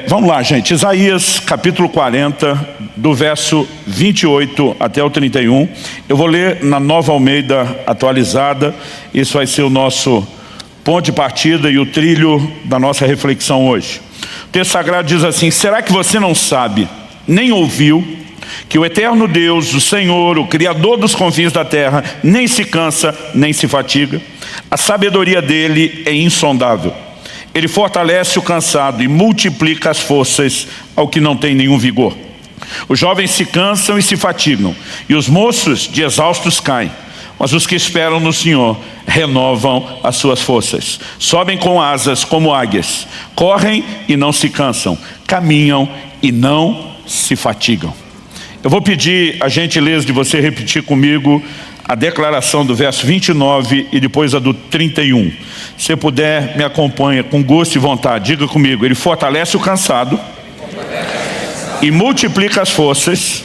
Vamos lá, gente. Isaías capítulo 40, do verso 28 até o 31. Eu vou ler na Nova Almeida atualizada. Isso vai ser o nosso ponto de partida e o trilho da nossa reflexão hoje. O texto sagrado diz assim: será que você não sabe, nem ouviu, que o eterno Deus, o Senhor, o Criador dos confins da terra, nem se cansa, nem se fatiga? A sabedoria dele é insondável. Ele fortalece o cansado e multiplica as forças ao que não tem nenhum vigor. Os jovens se cansam e se fatigam, e os moços de exaustos caem. Mas os que esperam no Senhor renovam as suas forças. Sobem com asas como águias. Correm e não se cansam. Caminham e não se fatigam. Eu vou pedir a gentileza de você repetir comigo a declaração do verso 29 e depois a do 31. Se você puder, me acompanha com gosto e vontade. Diga comigo: ele fortalece o cansado e multiplica as forças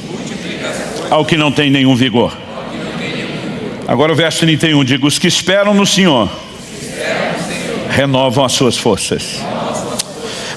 ao que não tem nenhum vigor. Agora o verso 31, diga: os que esperam no Senhor renovam as suas forças.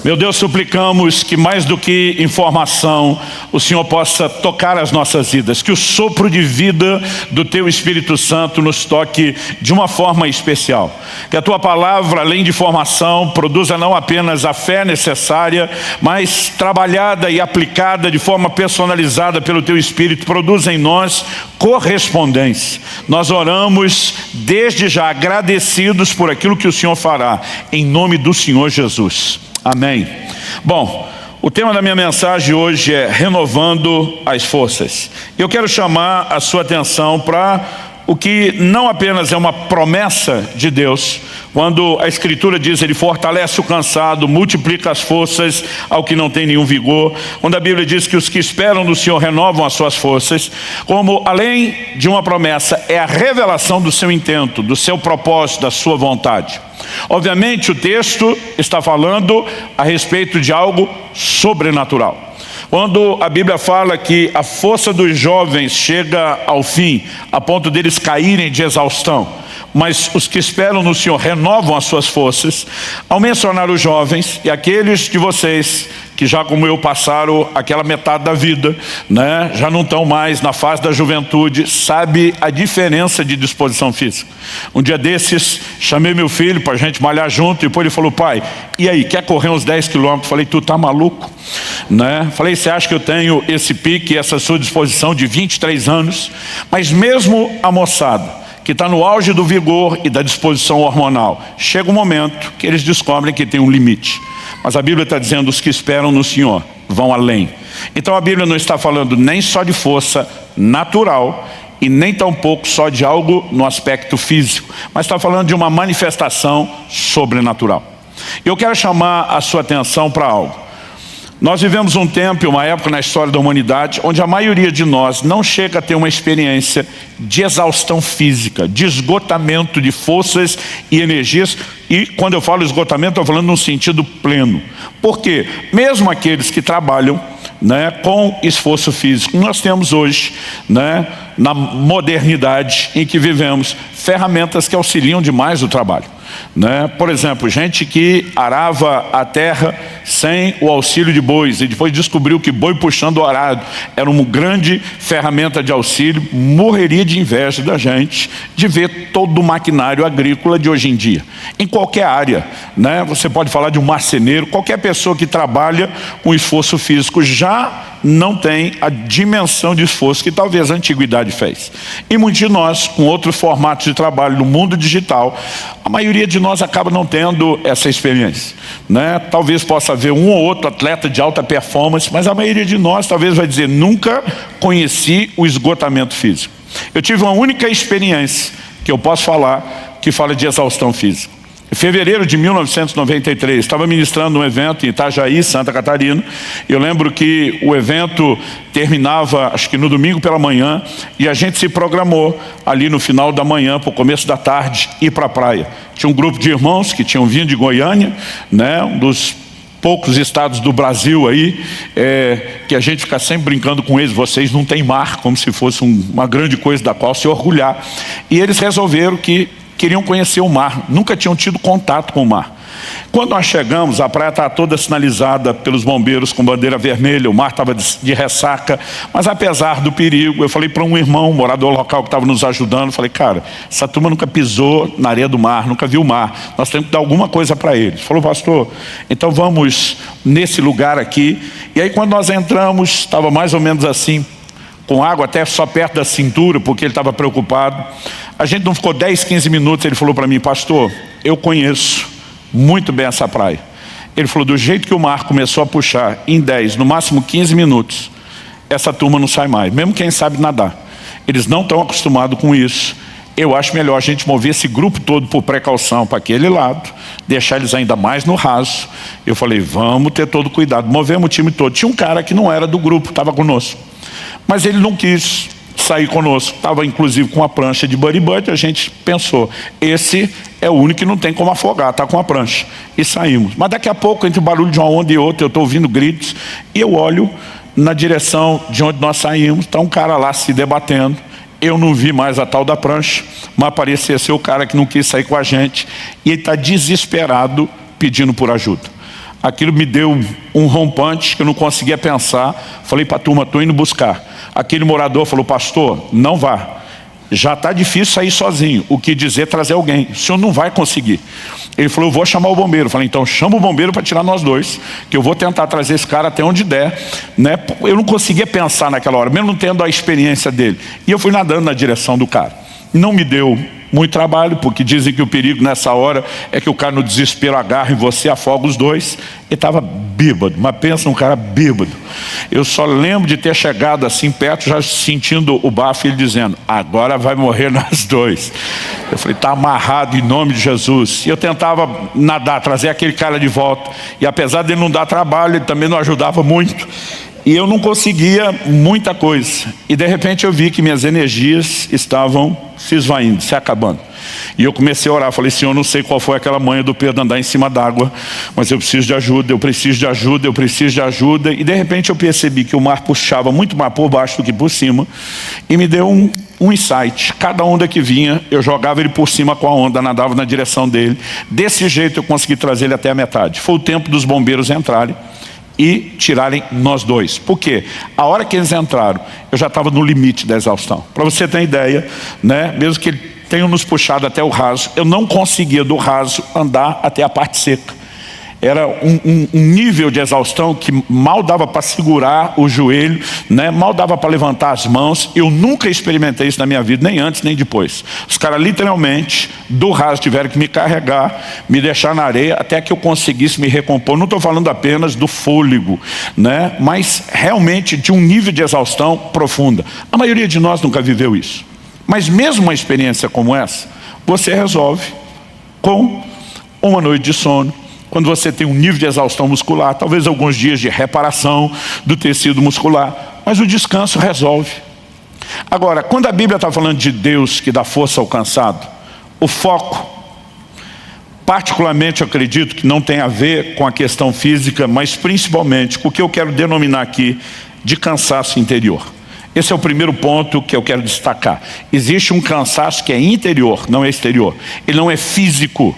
Meu Deus, suplicamos que mais do que informação, o Senhor possa tocar as nossas vidas, que o sopro de vida do Teu Espírito Santo nos toque de uma forma especial. Que a Tua palavra, além de formação, produza não apenas a fé necessária, mas trabalhada e aplicada de forma personalizada pelo Teu Espírito, produza em nós correspondência. Nós oramos desde já agradecidos por aquilo que o Senhor fará, em nome do Senhor Jesus. Amém. Bom, o tema da minha mensagem hoje é renovando as forças. Eu quero chamar a sua atenção para o que não apenas é uma promessa de Deus, quando a Escritura diz: ele fortalece o cansado, multiplica as forças ao que não tem nenhum vigor. Quando a Bíblia diz que os que esperam no Senhor renovam as suas forças, como além de uma promessa, é a revelação do seu intento, do seu propósito, da sua vontade. Obviamente o texto está falando a respeito de algo sobrenatural. Quando a Bíblia fala que a força dos jovens chega ao fim, a ponto deles caírem de exaustão, mas os que esperam no Senhor renovam as suas forças, ao mencionar os jovens e aqueles de vocês que já como eu passaram aquela metade da vida, né, já não estão mais na fase da juventude, sabe a diferença de disposição física. Um dia desses, chamei meu filho para a gente malhar junto, e depois ele falou: pai, e aí, quer correr uns 10 quilômetros? Falei: tu tá maluco? Né? Falei: você acha que eu tenho esse pique, essa sua disposição de 23 anos? Mas mesmo a moçada, que está no auge do vigor e da disposição hormonal, chega um momento que eles descobrem que tem um limite. Mas a Bíblia está dizendo: os que esperam no Senhor vão além. Então a Bíblia não está falando nem só de força natural e nem tampouco só de algo no aspecto físico, mas está falando de uma manifestação sobrenatural. Eu quero chamar a sua atenção para algo. Nós vivemos um tempo, uma época na história da humanidade, onde a maioria de nós não chega a ter uma experiência de exaustão física, de esgotamento de forças e energias. E quando eu falo esgotamento, estou falando num sentido pleno. Por quê? Mesmo aqueles que trabalham, né, com esforço físico, nós temos hoje, né, na modernidade em que vivemos, ferramentas que auxiliam demais o trabalho. Né? Por exemplo, gente que arava a terra sem o auxílio de bois e depois descobriu que boi puxando o arado era uma grande ferramenta de auxílio, morreria de inveja da gente de ver todo o maquinário agrícola de hoje em dia. Em qualquer área, né? Você pode falar de um marceneiro, qualquer pessoa que trabalha com esforço físico já não tem a dimensão de esforço que talvez a antiguidade fez. E muitos de nós, com outros formatos de trabalho no mundo digital, a maioria de nós acaba não tendo essa experiência, né? Talvez possa haver um ou outro atleta de alta performance, mas a maioria de nós talvez vai dizer: nunca conheci o esgotamento físico. Eu tive uma única experiência que eu posso falar, que fala de exaustão física. Em fevereiro de 1993, estava ministrando um evento em Itajaí, Santa Catarina. Eu lembro que o evento terminava, acho que no domingo pela manhã, e a gente se programou ali no final da manhã, para o começo da tarde, ir para a praia. Tinha um grupo de irmãos que tinham vindo de Goiânia, né, um dos poucos estados do Brasil aí, que a gente fica sempre brincando com eles: vocês não têm mar, como se fosse uma grande coisa da qual se orgulhar. E eles resolveram que queriam conhecer o mar, nunca tinham tido contato com o mar. Quando nós chegamos, a praia estava toda sinalizada pelos bombeiros com bandeira vermelha, o mar estava de ressaca, mas apesar do perigo, eu falei para um irmão, morador local que estava nos ajudando, falei, cara, essa turma nunca pisou na areia do mar, nunca viu o mar, nós temos que dar alguma coisa para eles. Ele falou, pastor, então vamos nesse lugar aqui. E aí quando nós entramos, estava mais ou menos assim, com água até só perto da cintura, porque ele estava preocupado. A gente não ficou 10, 15 minutos, ele falou para mim, pastor, eu conheço muito bem essa praia. Ele falou, do jeito que o mar começou a puxar, em 10, no máximo 15 minutos, essa turma não sai mais, mesmo quem sabe nadar. Eles não estão acostumados com isso. Eu acho melhor a gente mover esse grupo todo por precaução para aquele lado, deixar eles ainda mais no raso. Eu falei, vamos ter todo cuidado. Movemos o time todo. Tinha um cara que não era do grupo, estava conosco, mas ele não quis sair conosco, estava inclusive com a prancha de buddy-buddy. A gente pensou, esse é o único que não tem como afogar, está com a prancha. E saímos. Mas daqui a pouco, entre o barulho de uma onda e outra, eu estou ouvindo gritos, e eu olho na direção de onde nós saímos, está um cara lá se debatendo. Eu não vi mais a tal da prancha, mas parecia ser o cara que não quis sair com a gente, e ele está desesperado pedindo por ajuda. Aquilo me deu um rompante que eu não conseguia pensar. Falei para a turma, estou indo buscar. Aquele morador falou, pastor, não vá. Já está difícil sair sozinho. O que dizer trazer alguém? O senhor não vai conseguir. Ele falou, eu vou chamar o bombeiro. Falei, então chama o bombeiro para tirar nós dois, que eu vou tentar trazer esse cara até onde der, né? Eu não conseguia pensar naquela hora, mesmo não tendo a experiência dele. E eu fui nadando na direção do cara. Não me deu muito trabalho, porque dizem que o perigo nessa hora é que o cara no desespero agarra em você, afoga os dois. Ele estava bêbado, mas pensa um cara bêbado. Eu só lembro de ter chegado assim perto, já sentindo o bafo, ele dizendo, agora vai morrer nós dois. Eu falei, está amarrado em nome de Jesus. E eu tentava nadar, trazer aquele cara de volta, e apesar dele não dar trabalho, ele também não ajudava muito. E eu não conseguia muita coisa. E de repente eu vi que minhas energias estavam se esvaindo, se acabando. E eu comecei a orar, falei, Senhor, não sei qual foi aquela manha do Pedro andar em cima d'água, mas eu preciso de ajuda, eu preciso de ajuda, eu preciso de ajuda. E de repente eu percebi que o mar puxava muito mais por baixo do que por cima, e me deu um insight. Cada onda que vinha, eu jogava ele por cima com a onda, nadava na direção dele. Desse jeito eu consegui trazer ele até a metade. Foi o tempo dos bombeiros entrarem e tirarem nós dois. Por quê? A hora que eles entraram, eu já estava no limite da exaustão. Para você ter ideia, né? Mesmo que tenham nos puxado até o raso, eu não conseguia do raso andar até a parte seca. Era um nível de exaustão que mal dava para segurar o joelho, né? Mal dava para levantar as mãos. Eu nunca experimentei isso na minha vida, nem antes nem depois. Os caras literalmente do raso tiveram que me carregar, me deixar na areia até que eu conseguisse me recompor. Não estou falando apenas do fôlego, né? Mas realmente de um nível de exaustão profunda. A maioria de nós nunca viveu isso. Mas mesmo uma experiência como essa, você resolve com uma noite de sono. Quando você tem um nível de exaustão muscular, talvez alguns dias de reparação do tecido muscular, mas o descanso resolve. Agora, quando a Bíblia está falando de Deus que dá força ao cansado, o foco, particularmente eu acredito que não tem a ver com a questão física, mas principalmente com o que eu quero denominar aqui de cansaço interior. Esse é o primeiro ponto que eu quero destacar. Existe um cansaço que é interior, não é exterior. Ele não é físico.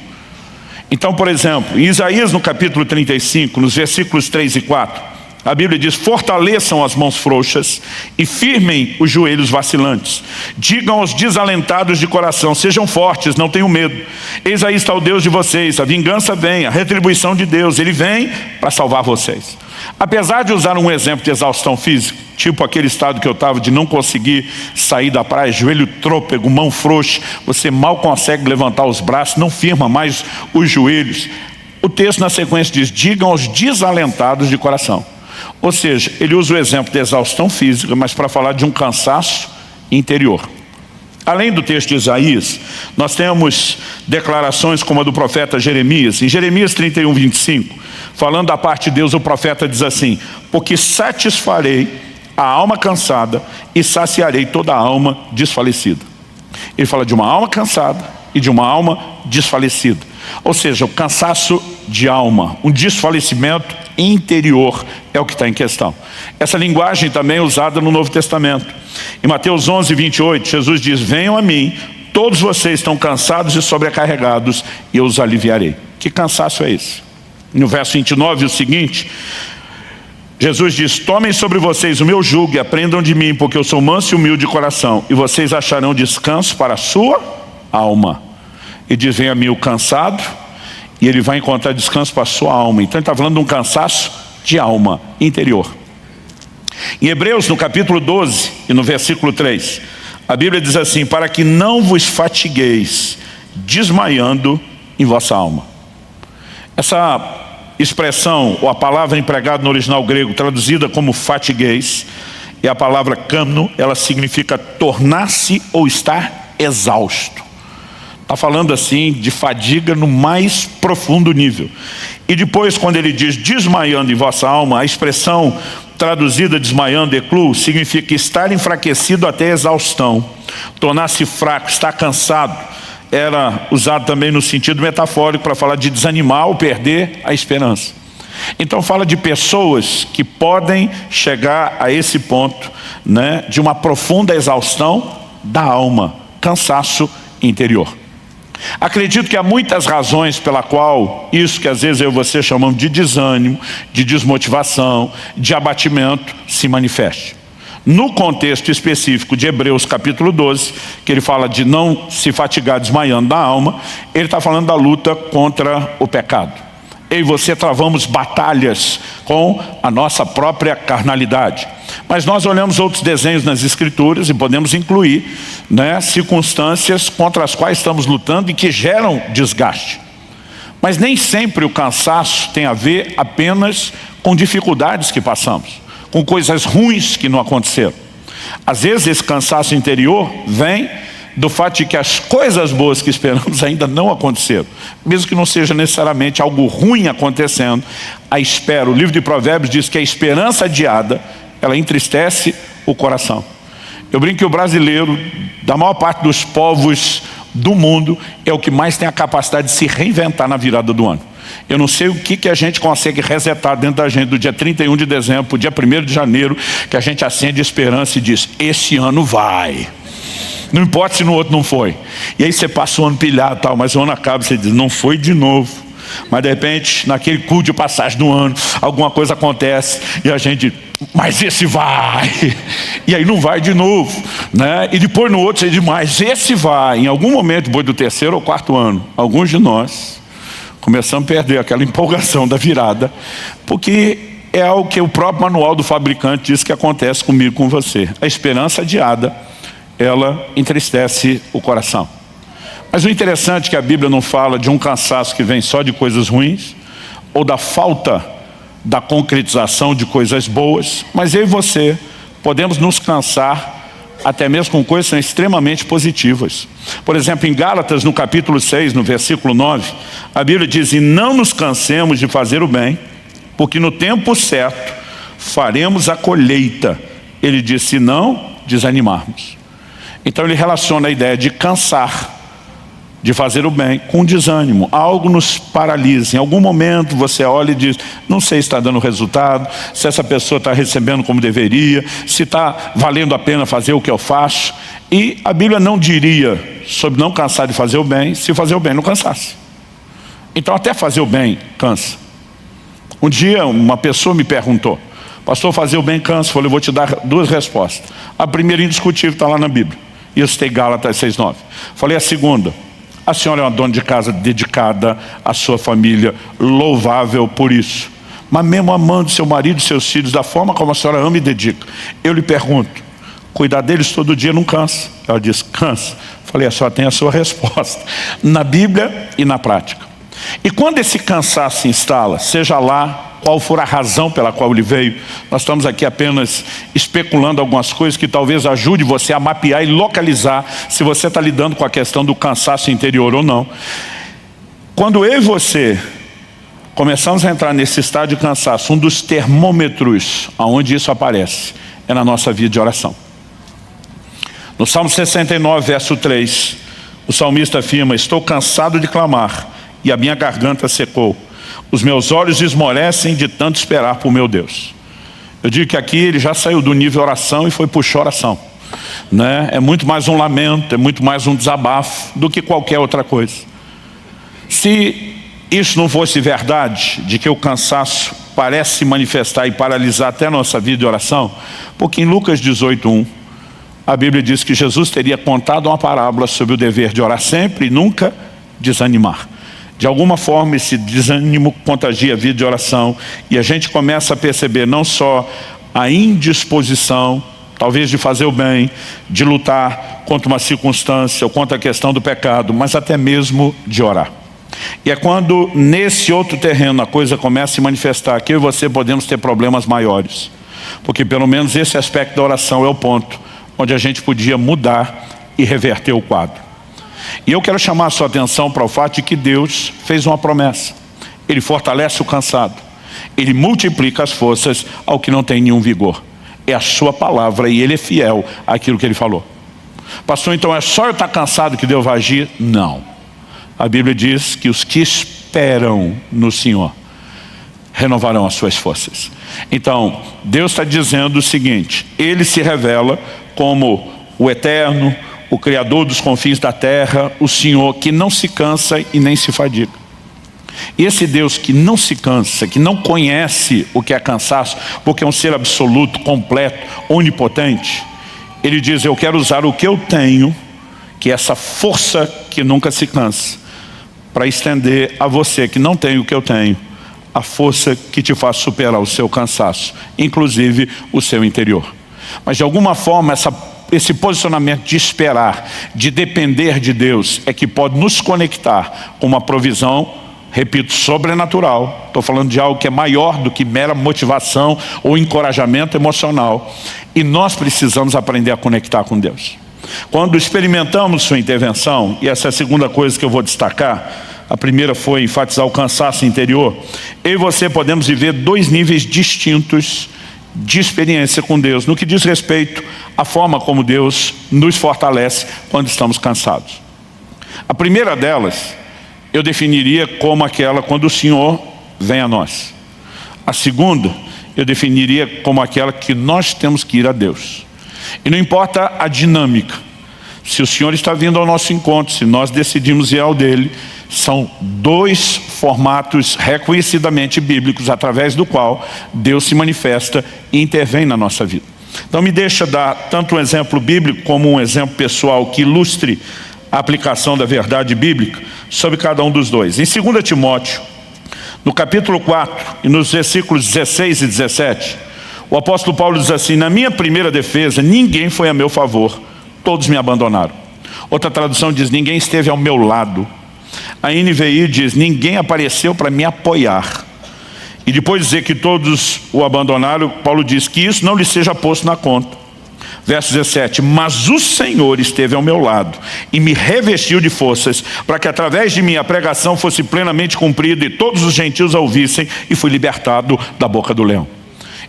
Então, por exemplo, em Isaías no capítulo 35, nos versículos 3 e 4, a Bíblia diz, fortaleçam as mãos frouxas e firmem os joelhos vacilantes. Digam aos desalentados de coração, sejam fortes, não tenham medo. Eis aí está o Deus de vocês, a vingança vem, a retribuição de Deus, Ele vem para salvar vocês. Apesar de usar um exemplo de exaustão física, tipo aquele estado que eu estava de não conseguir sair da praia, joelho trôpego, mão frouxa, você mal consegue levantar os braços, não firma mais os joelhos. O texto na sequência diz, digam aos desalentados de coração. Ou seja, ele usa o exemplo de exaustão física, mas para falar de um cansaço interior. Além do texto de Isaías, nós temos declarações como a do profeta Jeremias. Em Jeremias 31, 25, falando da parte de Deus, o profeta diz assim, porque satisfarei a alma cansada e saciarei toda a alma desfalecida. Ele fala de uma alma cansada e de uma alma desfalecida. Ou seja, o cansaço de alma, um desfalecimento interior é o que está em questão. Essa linguagem também é usada no Novo Testamento. Em Mateus 11, 28, Jesus diz, venham a mim, todos vocês estão cansados e sobrecarregados, e eu os aliviarei. Que cansaço é esse? No verso 29, o seguinte, Jesus diz: tomem sobre vocês o meu jugo e aprendam de mim, porque eu sou manso e humilde de coração, e vocês acharão descanso para a sua alma. E diz: vem a mim o cansado, e ele vai encontrar descanso para a sua alma. Então ele está falando de um cansaço de alma interior. Em Hebreus, no capítulo 12 e no versículo 3, a Bíblia diz assim: para que não vos fatigueis desmaiando em vossa alma. Essa expressão, ou a palavra empregada no original grego, traduzida como fatigueis, é a palavra kamno. Ela significa tornar-se ou estar exausto. Está falando assim de fadiga no mais profundo nível. E depois, quando ele diz desmaiando em vossa alma, a expressão traduzida desmaiando, eclu, significa estar enfraquecido até exaustão, tornar-se fraco, estar cansado. Era usado também no sentido metafórico para falar de desanimar ou perder a esperança. Então fala de pessoas que podem chegar a esse ponto, né, de uma profunda exaustão da alma, cansaço interior. Acredito que há muitas razões pela qual isso que às vezes eu e você chamamos de desânimo, de desmotivação, de abatimento se manifeste. No contexto específico de Hebreus capítulo 12, que ele fala de não se fatigar desmaiando da alma, ele está falando da luta contra o pecado. Eu e você travamos batalhas com a nossa própria carnalidade. Mas nós olhamos outros desenhos nas Escrituras e podemos incluir, né, circunstâncias contra as quais estamos lutando e que geram desgaste. Mas nem sempre o cansaço tem a ver apenas com dificuldades que passamos, com coisas ruins que não aconteceram. Às vezes esse cansaço interior vem do fato de que as coisas boas que esperamos ainda não aconteceram. Mesmo que não seja necessariamente algo ruim acontecendo, a espera, o livro de Provérbios diz que a esperança adiada, ela entristece o coração. Eu brinco que o brasileiro, da maior parte dos povos do mundo, é o que mais tem a capacidade de se reinventar na virada do ano. Eu não sei o que a gente consegue resetar dentro da gente do dia 31 de dezembro para o dia 1º de janeiro, que a gente acende esperança e diz: esse ano vai. Não importa se no outro não foi. E aí você passa o ano pilhado e tal, mas o ano acaba e você diz: não foi de novo. Mas de repente, naquele culto de passagem do ano, alguma coisa acontece e a gente: mas esse vai. E aí não vai de novo, né? E depois no outro você diz: mas esse vai. Em algum momento, depois do 3º ou 4º ano, alguns de nós começamos a perder aquela empolgação da virada, porque é algo que o próprio manual do fabricante diz que acontece comigo, com você. A esperança adiada, ela entristece o coração. Mas o interessante é que a Bíblia não fala de um cansaço que vem só de coisas ruins, ou da falta da concretização de coisas boas, mas eu e você podemos nos cansar até mesmo com coisas que são extremamente positivas. Por exemplo, em Gálatas, no capítulo 6, no versículo 9, a Bíblia diz: e não nos cansemos de fazer o bem, porque no tempo certo faremos a colheita. Ele diz: se não desanimarmos. Então ele relaciona a ideia de cansar, de fazer o bem, com desânimo. Algo nos paralisa. Em algum momento você olha e diz: não sei se está dando resultado, se essa pessoa está recebendo como deveria, se está valendo a pena fazer o que eu faço. E a Bíblia não diria sobre não cansar de fazer o bem, se fazer o bem não cansasse. Então até fazer o bem cansa. Um dia uma pessoa me perguntou: pastor, fazer o bem cansa? Eu falei: vou te dar duas respostas. A primeira, indiscutível, está lá na Bíblia. E eu citei Gálatas 6,9. Falei a segunda: a senhora é uma dona de casa dedicada à sua família, louvável por isso. Mas mesmo amando seu marido e seus filhos da forma como a senhora ama e dedica, eu lhe pergunto: cuidar deles todo dia não cansa? Ela disse: cansa. Falei: a senhora tem a sua resposta, na Bíblia e na prática. E quando esse cansaço se instala, seja lá qual for a razão pela qual ele veio, nós estamos aqui apenas especulando algumas coisas que talvez ajude você a mapear e localizar se você está lidando com a questão do cansaço interior ou não. Quando eu e você começamos a entrar nesse estado de cansaço, um dos termômetros aonde isso aparece é na nossa vida de oração. No Salmo 69, verso 3, o salmista afirma: estou cansado de clamar e a minha garganta secou. Os meus olhos esmorecem de tanto esperar por meu Deus. Eu digo que aqui ele já saiu do nível oração e foi para o choração, né? É muito mais um lamento, é muito mais um desabafo do que qualquer outra coisa. Se isso não fosse verdade, de que o cansaço parece se manifestar e paralisar até a nossa vida de oração, porque em Lucas 18:1, a Bíblia diz que Jesus teria contado uma parábola sobre o dever de orar sempre e nunca desanimar. De alguma forma esse desânimo contagia a vida de oração e a gente começa a perceber não só a indisposição, talvez de fazer o bem, de lutar contra uma circunstância ou contra a questão do pecado, mas até mesmo de orar. E é quando nesse outro terreno a coisa começa a se manifestar que eu e você podemos ter problemas maiores. Porque pelo menos esse aspecto da oração é o ponto onde a gente podia mudar e reverter o quadro. E eu quero chamar a sua atenção para o fato de que Deus fez uma promessa. Ele fortalece o cansado. Ele multiplica as forças ao que não tem nenhum vigor. É a sua palavra e Ele é fiel àquilo que Ele falou. Pastor, então é só eu estar cansado que Deus vai agir? Não. A Bíblia diz que os que esperam no Senhor renovarão as suas forças. Então, Deus está dizendo o seguinte: Ele se revela como o eterno, o Criador dos confins da terra, o Senhor que não se cansa e nem se fadiga. E esse Deus que não se cansa, que não conhece o que é cansaço, porque é um ser absoluto, completo, onipotente, Ele diz: eu quero usar o que eu tenho, que é essa força que nunca se cansa, para estender a você que não tem o que eu tenho, a força que te faz superar o seu cansaço, inclusive o seu interior. Mas de alguma forma esse posicionamento de esperar, de depender de Deus, é que pode nos conectar com uma provisão, repito, sobrenatural. Estou falando de algo que é maior do que mera motivação ou encorajamento emocional. E nós precisamos aprender a conectar com Deus. Quando experimentamos sua intervenção, e essa é a segunda coisa que eu vou destacar, a primeira foi enfatizar o cansaço interior, eu e você podemos viver dois níveis distintos de experiência com Deus, no que diz respeito à forma como Deus nos fortalece quando estamos cansados. A primeira delas, eu definiria como aquela quando o Senhor vem a nós. A segunda, eu definiria como aquela que nós temos que ir a Deus. E não importa a dinâmica, se o Senhor está vindo ao nosso encontro, se nós decidimos ir ao dele, são dois formatos reconhecidamente bíblicos através do qual Deus se manifesta e intervém na nossa vida. Então me deixa dar tanto um exemplo bíblico como um exemplo pessoal que ilustre a aplicação da verdade bíblica sobre cada um dos dois. Em 2 Timóteo, no capítulo 4 e nos versículos 16 e 17, o apóstolo Paulo diz assim: na minha primeira defesa ninguém foi a meu favor, todos me abandonaram. Outra tradução diz: ninguém esteve ao meu lado. A NVI diz: ninguém apareceu para me apoiar. E depois de dizer que todos o abandonaram, Paulo diz que isso não lhe seja posto na conta. Verso 17: mas o Senhor esteve ao meu lado e me revestiu de forças, para que através de mim a pregação fosse plenamente cumprida e todos os gentios a ouvissem, e fui libertado da boca do leão.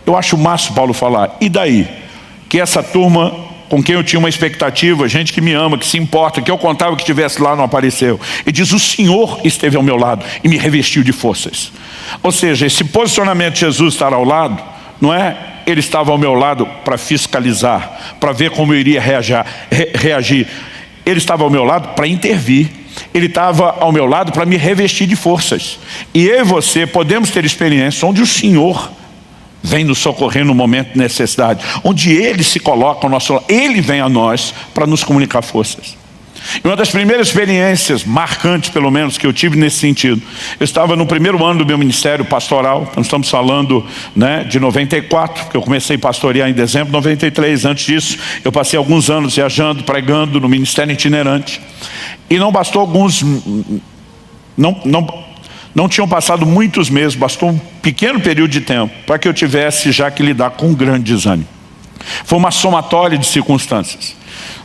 Eu acho massa Paulo falar: e daí? Que essa turma com quem eu tinha uma expectativa, gente que me ama, que se importa, que eu contava que estivesse lá, não apareceu. E diz: o Senhor esteve ao meu lado e me revestiu de forças. Ou seja, esse posicionamento de Jesus estar ao lado, não é Ele estava ao meu lado para fiscalizar, para ver como eu iria reagir. Ele estava ao meu lado para intervir. Ele estava ao meu lado para me revestir de forças. E eu e você podemos ter experiências onde o Senhor vem nos socorrer no momento de necessidade, onde Ele se coloca ao nosso lado, Ele vem a nós para nos comunicar forças. E uma das primeiras experiências marcantes, pelo menos, que eu tive nesse sentido, eu estava no primeiro ano do meu ministério pastoral. Nós estamos falando, de 94, porque eu comecei a pastorear em dezembro de 93. Antes disso, eu passei alguns anos viajando, pregando no ministério itinerante. E não bastou alguns... Não tinham passado muitos meses, bastou um pequeno período de tempo para que eu tivesse já que lidar com um grande desânimo. Foi uma somatória de circunstâncias,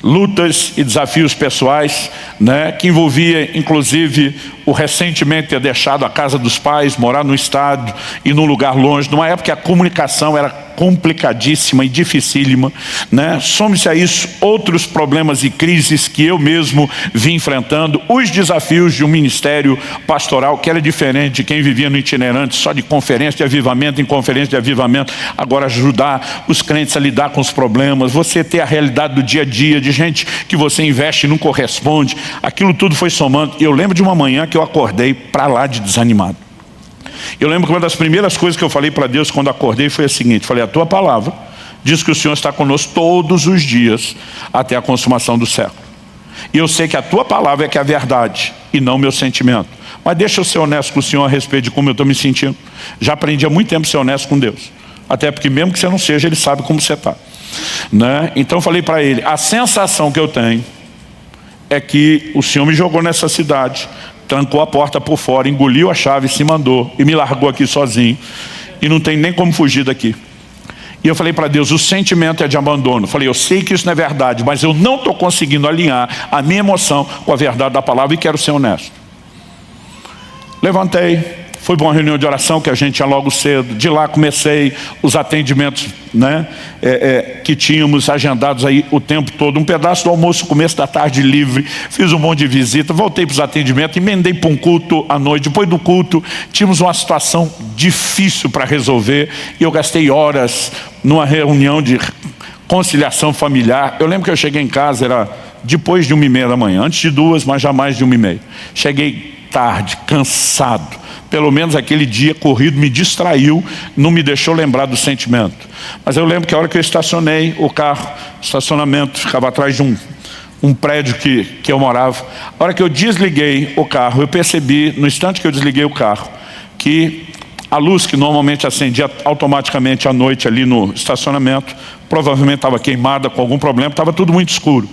lutas e desafios pessoais, que envolvia inclusive o recentemente ter deixado a casa dos pais, morar no estado e num lugar longe, numa época que a comunicação era complicadíssima e dificílima, né? Some-se a isso outros problemas e crises que eu mesmo vim enfrentando, os desafios de um ministério pastoral que era diferente de quem vivia no itinerante, só de conferência de avivamento em conferência de avivamento. Agora ajudar os crentes a lidar com os problemas, você ter a realidade do dia a dia, de gente que você investe e não corresponde, aquilo tudo foi somando. E eu lembro de uma manhã que eu acordei para lá de desanimado. Eu lembro que uma das primeiras coisas que eu falei para Deus quando acordei foi a seguinte: falei, a tua palavra diz que o Senhor está conosco todos os dias até a consumação do século. E eu sei que a tua palavra é que é a verdade e não o meu sentimento. Mas deixa eu ser honesto com o Senhor a respeito de como eu estou me sentindo. Já aprendi há muito tempo a ser honesto com Deus. Até porque mesmo que você não seja, Ele sabe como você está, né? Então eu falei para Ele, a sensação que eu tenho é que o Senhor me jogou nessa cidade, trancou a porta por fora, engoliu a chave, se mandou e me largou aqui sozinho. E não tem nem como fugir daqui. E eu falei para Deus, o sentimento é de abandono. Falei, eu sei que isso não é verdade, mas eu não estou conseguindo alinhar a minha emoção com a verdade da palavra e quero ser honesto. Levantei, fui para uma reunião de oração que a gente tinha logo cedo. De lá comecei os atendimentos, né, que tínhamos agendados aí o tempo todo. Um pedaço do almoço, começo da tarde livre. Fiz um monte de visita, voltei para os atendimentos, emendei para um culto à noite. Depois do culto, tínhamos uma situação difícil para resolver. E eu gastei horas numa reunião de conciliação familiar. Eu lembro que eu cheguei em casa, era depois de 1h30 da manhã. Antes de 2, mas jamais de 1h30. Cheguei tarde, cansado. Pelo menos aquele dia corrido me distraiu, não me deixou lembrar do sentimento. Mas eu lembro que a hora que eu estacionei o carro, estacionamento ficava atrás de um prédio que eu morava. A hora que eu desliguei o carro, eu percebi, no instante que eu desliguei o carro, que a luz que normalmente acendia automaticamente à noite ali no estacionamento, provavelmente estava queimada com algum problema, estava tudo muito escuro.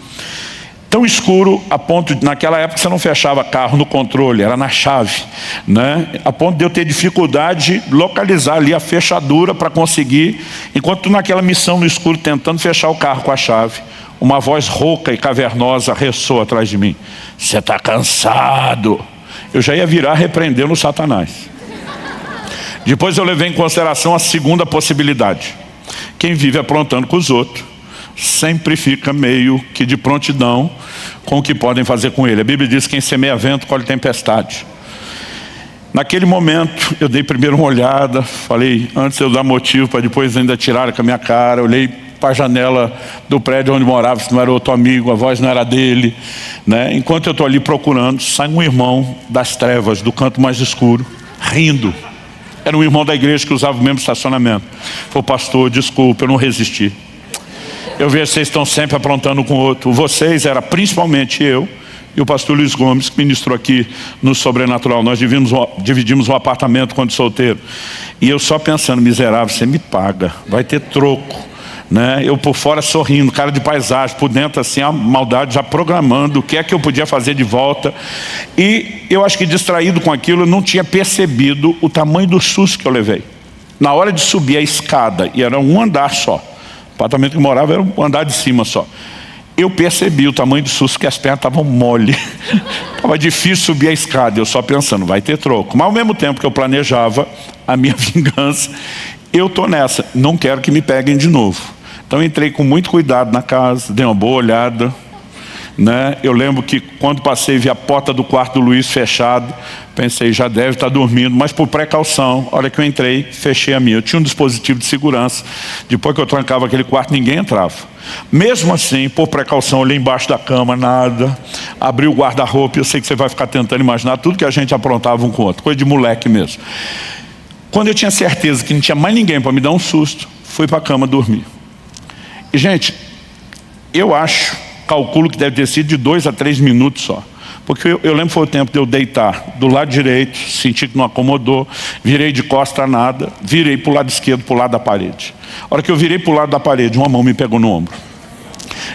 Tão escuro a ponto de, naquela época você não fechava carro no controle, era na chave, né? A ponto de eu ter dificuldade de localizar ali a fechadura para conseguir, enquanto naquela missão no escuro tentando fechar o carro com a chave, uma voz rouca e cavernosa ressoa atrás de mim: você está cansado. Eu já ia virar repreendendo o Satanás. Depois eu levei em consideração a segunda possibilidade: quem vive aprontando com os outros sempre fica meio que de prontidão com o que podem fazer com ele. A Bíblia diz que quem semeia vento colhe tempestade. Naquele momento eu dei primeiro uma olhada, falei, antes de eu dar motivo para depois ainda tirar com a minha cara, olhei para a janela do prédio onde morava, se não era outro amigo, a voz não era dele, né? Enquanto eu estou ali procurando, sai um irmão das trevas, do canto mais escuro, rindo. Era um irmão da igreja que usava o mesmo estacionamento. Falei, pastor, desculpa, eu não resisti. Eu vejo que vocês estão sempre aprontando com o outro. Vocês, era principalmente eu e o pastor Luiz Gomes, que ministrou aqui no Sobrenatural. Nós dividimos um apartamento quando solteiro. E eu só pensando, miserável, você me paga, vai ter troco, né? Eu por fora sorrindo, cara de paisagem, por dentro assim, a maldade já programando o que é que eu podia fazer de volta. E eu acho que distraído com aquilo, eu não tinha percebido o tamanho do susto que eu levei. Na hora de subir a escada, e era um andar só, o apartamento que eu morava era um andar de cima só. Eu percebi o tamanho do susto, que as pernas estavam mole. Estava difícil subir a escada, eu só pensando, vai ter troco. Mas ao mesmo tempo que eu planejava a minha vingança, eu estou nessa, não quero que me peguem de novo. Então entrei com muito cuidado na casa, dei uma boa olhada, né? Eu lembro que quando passei, vi a porta do quarto do Luiz fechado, pensei, já deve estar dormindo, mas por precaução, a hora que eu entrei, fechei a minha. Eu tinha um dispositivo de segurança, depois que eu trancava aquele quarto, ninguém entrava. Mesmo assim, por precaução, olhei embaixo da cama, nada, abri o guarda-roupa, eu sei que você vai ficar tentando imaginar tudo que a gente aprontava um com o outro, coisa de moleque mesmo. Quando eu tinha certeza que não tinha mais ninguém para me dar um susto, fui para a cama dormir. E gente, eu calculo que deve ter sido de 2 a 3 minutos só. Porque eu lembro que foi o tempo de eu deitar do lado direito, senti que não acomodou, virei de costa a nada, virei para o lado esquerdo, para o lado da parede. A hora que eu virei para o lado da parede, uma mão me pegou no ombro.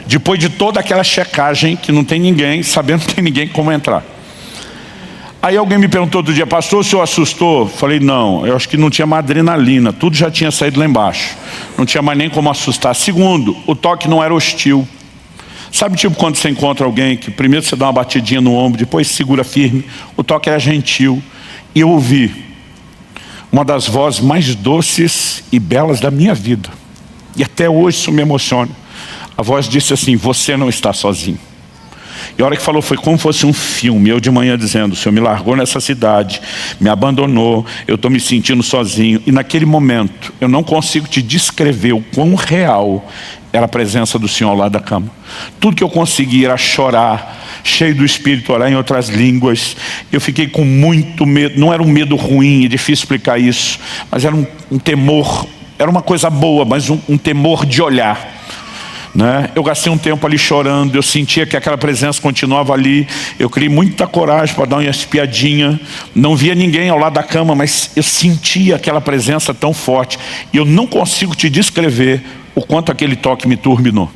Depois de toda aquela checagem, que não tem ninguém, sabendo que não tem ninguém como entrar. Aí alguém me perguntou outro dia, pastor, o senhor assustou? Falei, não, eu acho que não tinha mais adrenalina, tudo já tinha saído lá embaixo. Não tinha mais nem como assustar. Segundo, o toque não era hostil. Sabe, tipo quando você encontra alguém que primeiro você dá uma batidinha no ombro, depois segura firme, o toque era gentil. E eu ouvi uma das vozes mais doces e belas da minha vida. E até hoje isso me emociona. A voz disse assim: você não está sozinho. E a hora que falou foi como se fosse um filme. Eu de manhã dizendo: o Senhor me largou nessa cidade, me abandonou, eu estou me sentindo sozinho. E naquele momento, eu não consigo te descrever o quão real era a presença do Senhor ao lado da cama. Tudo que eu conseguia era chorar, cheio do Espírito, orar em outras línguas. Eu fiquei com muito medo. Não era um medo ruim, é difícil explicar isso, mas era um temor. Era uma coisa boa, mas um temor de olhar, né? Eu gastei um tempo ali chorando. Eu sentia que aquela presença continuava ali. Eu criei muita coragem para dar uma espiadinha. Não via ninguém ao lado da cama, mas eu sentia aquela presença tão forte. E eu não consigo te descrever o quanto aquele toque me turbinou.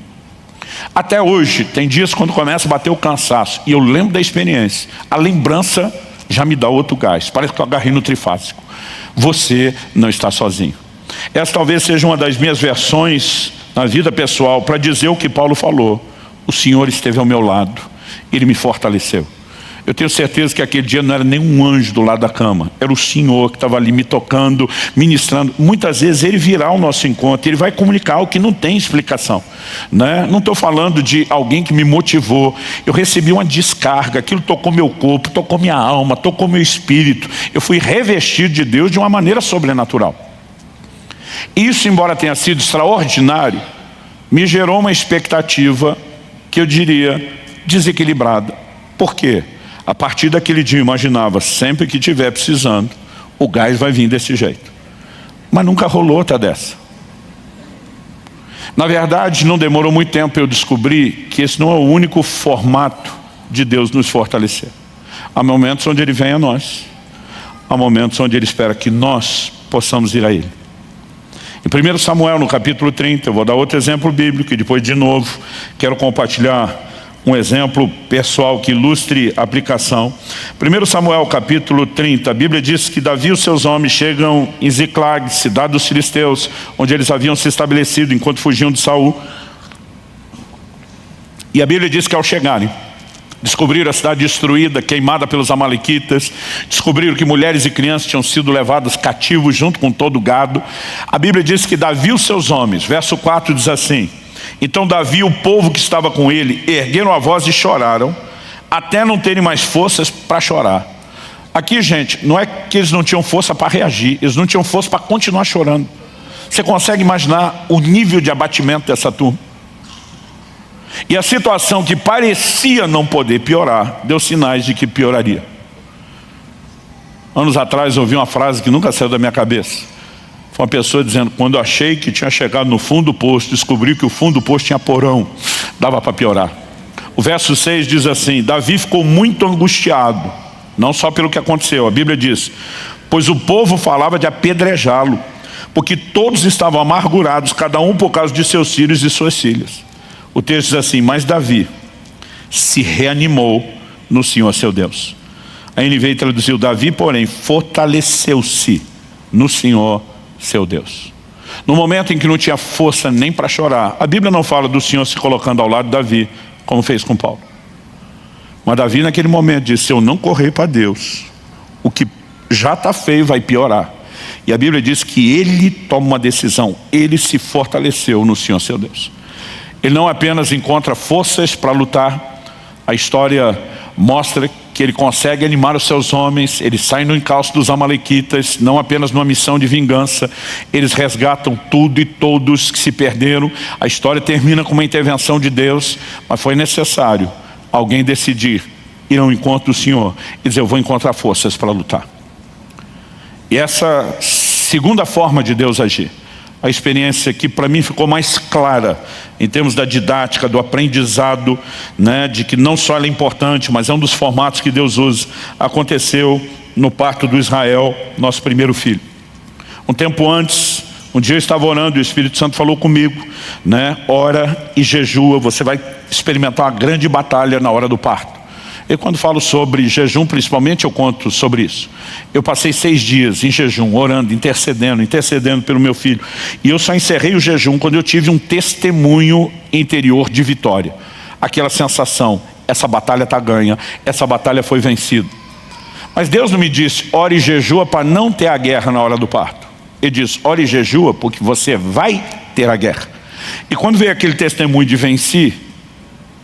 Até hoje, tem dias quando começa a bater o cansaço e eu lembro da experiência, a lembrança já me dá outro gás. Parece que eu agarrei no trifásico. Você não está sozinho. Essa talvez seja uma das minhas versões na vida pessoal para dizer o que Paulo falou: o Senhor esteve ao meu lado, Ele me fortaleceu. Eu tenho certeza que aquele dia não era nenhum anjo do lado da cama, era o Senhor que estava ali me tocando, ministrando. Muitas vezes Ele virá ao nosso encontro, Ele vai comunicar o que não tem explicação, né? Não estou falando de alguém que me motivou. Eu recebi uma descarga, aquilo tocou meu corpo, tocou minha alma, tocou meu espírito. Eu fui revestido de Deus de uma maneira sobrenatural. Isso, embora tenha sido extraordinário, me gerou uma expectativa que eu diria desequilibrada. Por quê? A partir daquele dia eu imaginava, sempre que estiver precisando, o gás vai vir desse jeito. Mas nunca rolou outra dessa. Na verdade, não demorou muito tempo para eu descobrir que esse não é o único formato de Deus nos fortalecer. Há momentos onde Ele vem a nós. Há momentos onde Ele espera que nós possamos ir a Ele. Em 1 Samuel, no capítulo 30, eu vou dar outro exemplo bíblico e depois de novo quero compartilhar um exemplo pessoal que ilustre a aplicação. 1 Samuel capítulo 30, a Bíblia diz que Davi e os seus homens chegam em Ziclag, cidade dos filisteus, onde eles haviam se estabelecido enquanto fugiam de Saul. E a Bíblia diz que ao chegarem, descobriram a cidade destruída, queimada pelos amalequitas. Descobriram que mulheres e crianças tinham sido levadas cativos junto com todo o gado. A Bíblia diz que Davi e os seus homens, verso 4 diz assim: então Davi e o povo que estava com ele ergueram a voz e choraram, até não terem mais forças para chorar. Aqui, gente, não é que eles não tinham força para reagir, eles não tinham força para continuar chorando. Você consegue imaginar o nível de abatimento dessa turma? E a situação que parecia não poder piorar, deu sinais de que pioraria. Anos atrás eu ouvi uma frase que nunca saiu da minha cabeça. Foi uma pessoa dizendo: quando eu achei que tinha chegado no fundo do poço, descobri que o fundo do poço tinha porão, dava para piorar. O verso 6 diz assim: Davi ficou muito angustiado, não só pelo que aconteceu, a Bíblia diz, pois o povo falava de apedrejá-lo, porque todos estavam amargurados, cada um por causa de seus filhos e suas filhas. O texto diz assim: mas Davi se reanimou no Senhor seu Deus. A NVI traduziu: Davi, porém, fortaleceu-se no Senhor seu Deus. No momento em que não tinha força nem para chorar, a Bíblia não fala do Senhor se colocando ao lado de Davi, como fez com Paulo. Mas Davi naquele momento disse: se eu não correr para Deus, o que já está feio vai piorar. E a Bíblia diz que ele toma uma decisão, ele se fortaleceu no Senhor seu Deus. Ele não apenas encontra forças para lutar, a história mostra que ele consegue animar os seus homens, eles saem no encalço dos amalequitas, não apenas numa missão de vingança, eles resgatam tudo e todos que se perderam. A história termina com uma intervenção de Deus, mas foi necessário alguém decidir ir ao encontro do Senhor e dizer: eu vou encontrar forças para lutar. E essa segunda forma de Deus agir, a experiência que para mim ficou mais clara em termos da didática, do aprendizado, né, de que não só ela é importante, mas é um dos formatos que Deus usa, aconteceu no parto do Israel, nosso primeiro filho. Um tempo antes, um dia eu estava orando e o Espírito Santo falou comigo, né, ora e jejua, você vai experimentar uma grande batalha na hora do parto. Eu, quando falo sobre jejum, principalmente, eu conto sobre isso. Eu passei 6 dias em jejum, orando, intercedendo pelo meu filho. E eu só encerrei o jejum quando eu tive um testemunho interior de vitória. Aquela sensação: essa batalha está ganha, essa batalha foi vencida. Mas Deus não me disse: ore e jejua para não ter a guerra na hora do parto. Ele diz: ore e jejua porque você vai ter a guerra. E quando veio aquele testemunho de venci,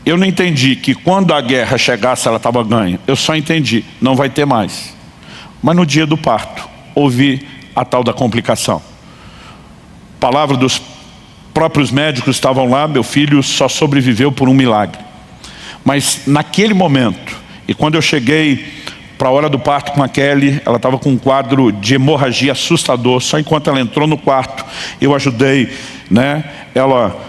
eu não entendi que quando a guerra chegasse ela estava ganha. Eu só entendi, não vai ter mais. Mas no dia do parto, houve a tal da complicação. Palavra dos próprios médicos estavam lá, meu filho só sobreviveu por um milagre. Mas naquele momento, e quando eu cheguei para a hora do parto com a Kelly, ela estava com um quadro de hemorragia assustador. Só enquanto ela entrou no quarto, eu ajudei, né, ela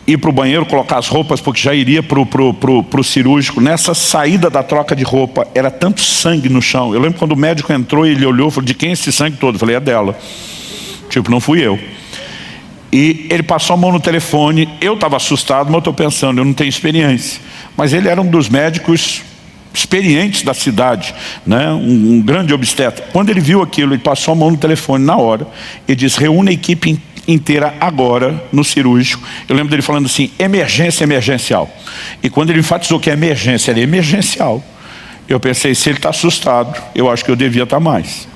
ir para o banheiro, colocar as roupas, porque já iria para o cirúrgico. Nessa saída da troca de roupa, era tanto sangue no chão. Eu lembro quando o médico entrou e ele olhou e falou, de quem é esse sangue todo? Eu falei, é dela. Tipo, não fui eu. E ele passou a mão no telefone. Eu estava assustado, mas eu estou pensando, eu não tenho experiência. Mas ele era um dos médicos experientes da cidade, né? Um grande obstetra. Quando ele viu aquilo, ele passou a mão no telefone na hora e disse, reúne a equipe inteira agora no cirúrgico. Eu lembro dele falando assim, emergência emergencial. E quando ele enfatizou que a emergência era emergencial, eu pensei, se ele está assustado, eu acho que eu devia estar mais.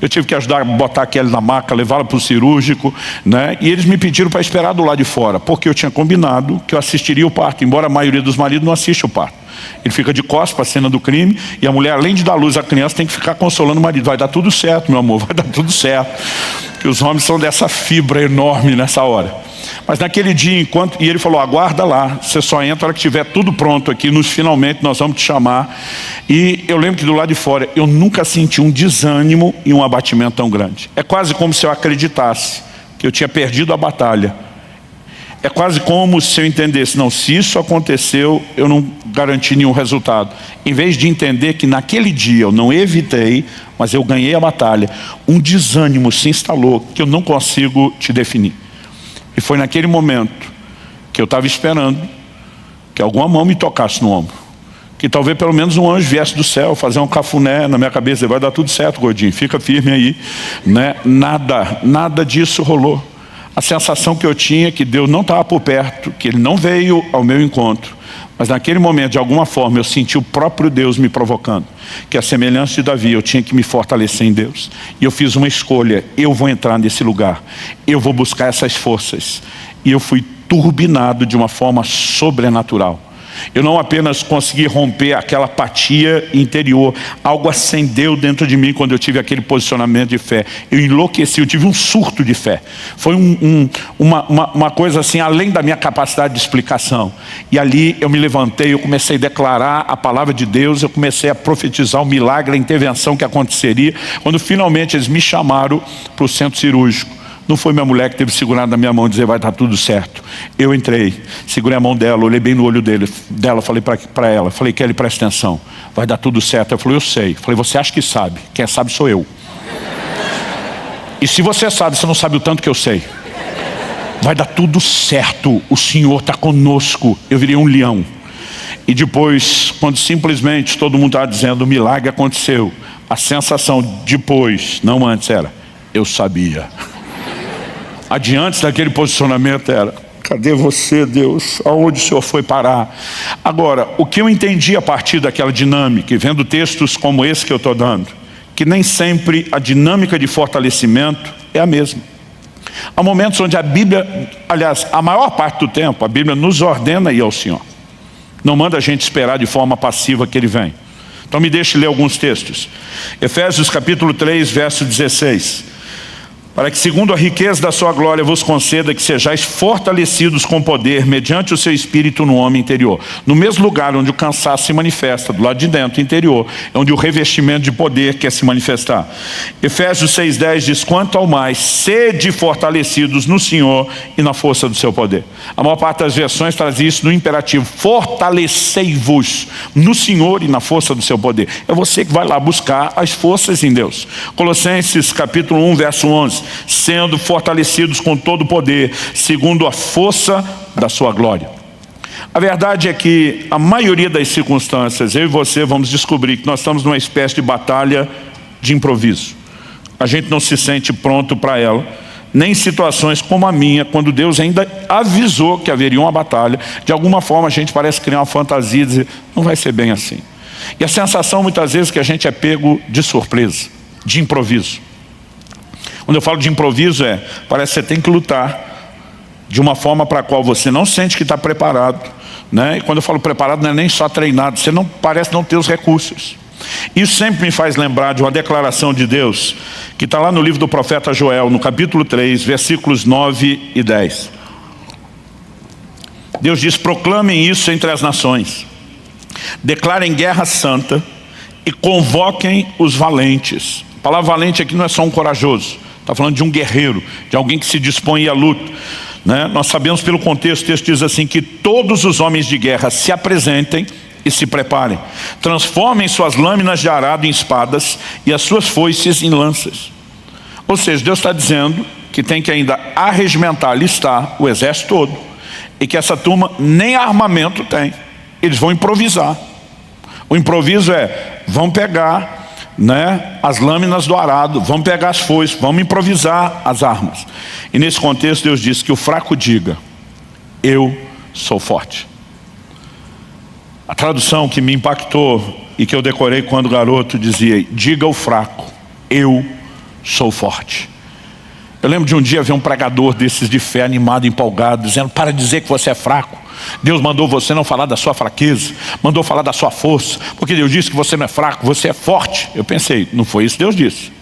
Eu tive que ajudar a botar aquele na maca, levá-la para o cirúrgico, né? E eles me pediram para esperar do lado de fora, porque eu tinha combinado que eu assistiria o parto, embora a maioria dos maridos não assiste o parto. Ele fica de costas para a cena do crime, e a mulher, além de dar luz à criança, tem que ficar consolando o marido. Vai dar tudo certo, meu amor, vai dar tudo certo. Porque os homens são dessa fibra enorme nessa hora. Mas naquele dia, e ele falou, aguarda lá, você só entra na hora que tiver tudo pronto aqui, finalmente nós vamos te chamar. E eu lembro que do lado de fora, eu nunca senti um desânimo e um abatimento tão grande. É quase como se eu acreditasse que eu tinha perdido a batalha. É quase como se eu entendesse, não, se isso aconteceu, eu não garanti nenhum resultado. Em vez de entender que naquele dia eu não evitei, mas eu ganhei a batalha, um desânimo se instalou que eu não consigo te definir. E foi naquele momento que eu estava esperando que alguma mão me tocasse no ombro. Que talvez pelo menos um anjo viesse do céu fazer um cafuné na minha cabeça. Vai dar tudo certo, gordinho, fica firme aí, né? Nada disso rolou. A sensação que eu tinha é que Deus não estava por perto, que Ele não veio ao meu encontro. Mas naquele momento, de alguma forma, eu senti o próprio Deus me provocando. Que a semelhança de Davi, eu tinha que me fortalecer em Deus. E eu fiz uma escolha, eu vou entrar nesse lugar. Eu vou buscar essas forças. E eu fui turbinado de uma forma sobrenatural. Eu não apenas consegui romper aquela apatia interior, algo acendeu dentro de mim quando eu tive aquele posicionamento de fé. Eu enlouqueci, eu tive um surto de fé. Foi uma coisa assim, além da minha capacidade de explicação. E ali eu me levantei, eu comecei a declarar a palavra de Deus, eu comecei a profetizar o milagre, a intervenção que aconteceria. Quando finalmente eles me chamaram para o centro cirúrgico. Não foi minha mulher que teve segurado na minha mão e dizer, vai estar tudo certo. Eu entrei, segurei a mão dela, olhei bem no olho dela, falei para ela, falei, Kelly, presta atenção, vai dar tudo certo. Ela falou, eu sei. Falei, você acha que sabe? Quem sabe sou eu. E se você sabe, você não sabe o tanto que eu sei. Vai dar tudo certo, o Senhor está conosco. Eu virei um leão. E depois, quando simplesmente todo mundo estava dizendo, o milagre aconteceu, a sensação depois, não antes, era, eu sabia. Adiante daquele posicionamento era, cadê você, Deus? Aonde o Senhor foi parar? Agora, o que eu entendi a partir daquela dinâmica, e vendo textos como esse que eu estou dando, que nem sempre a dinâmica de fortalecimento é a mesma. Há momentos onde a Bíblia, aliás, a maior parte do tempo, a Bíblia nos ordena a ir ao Senhor. Não manda a gente esperar de forma passiva que Ele vem. Então me deixe ler alguns textos. Efésios capítulo 3, verso 16. Para que segundo a riqueza da sua glória vos conceda que sejais fortalecidos com poder mediante o seu espírito no homem interior. No mesmo lugar onde o cansaço se manifesta, do lado de dentro, interior, é onde o revestimento de poder quer se manifestar. Efésios 6,10 diz, quanto ao mais, sede fortalecidos no Senhor e na força do seu poder. A maior parte das versões traz isso no imperativo, fortalecei-vos no Senhor e na força do seu poder. É você que vai lá buscar as forças em Deus. Colossenses capítulo 1, verso 11. Sendo fortalecidos com todo o poder, segundo a força da sua glória. A verdade é que a maioria das circunstâncias, eu e você vamos descobrir que nós estamos numa espécie de batalha de improviso. A gente não se sente pronto para ela, nem em situações como a minha, quando Deus ainda avisou que haveria uma batalha. De alguma forma a gente parece criar uma fantasia e dizer, não vai ser bem assim. E a sensação muitas vezes que a gente é pego de surpresa, de improviso. Quando eu falo de improviso parece que você tem que lutar de uma forma para a qual você não sente que está preparado, né? E quando eu falo preparado, não é nem só treinado, você não parece não ter os recursos. Isso sempre me faz lembrar de uma declaração de Deus que está lá no livro do profeta Joel, no capítulo 3, versículos 9 e 10. Deus diz: proclamem isso entre as nações, declarem guerra santa e convoquem os valentes. A palavra valente aqui não é só um corajoso, está falando de um guerreiro, de alguém que se dispõe à luta, né? Nós sabemos pelo contexto, o texto diz assim, que todos os homens de guerra se apresentem e se preparem, transformem suas lâminas de arado em espadas e as suas foices em lanças. Ou seja, Deus está dizendo que tem que ainda arregimentar, alistar o exército todo, e que essa turma nem armamento tem, eles vão improvisar. O improviso é, vão pegar, né, as lâminas do arado, vão pegar as foices, vamos improvisar as armas. E nesse contexto Deus diz que o fraco diga: eu sou forte. A tradução que me impactou e que eu decorei quando garoto dizia: diga ao fraco, eu sou forte. Eu lembro de um dia ver um pregador desses de fé, animado, empolgado, dizendo: para de dizer que você é fraco. Deus mandou você não falar da sua fraqueza, mandou falar da sua força, porque Deus disse que você não é fraco, você é forte. Eu pensei, não foi isso que Deus disse.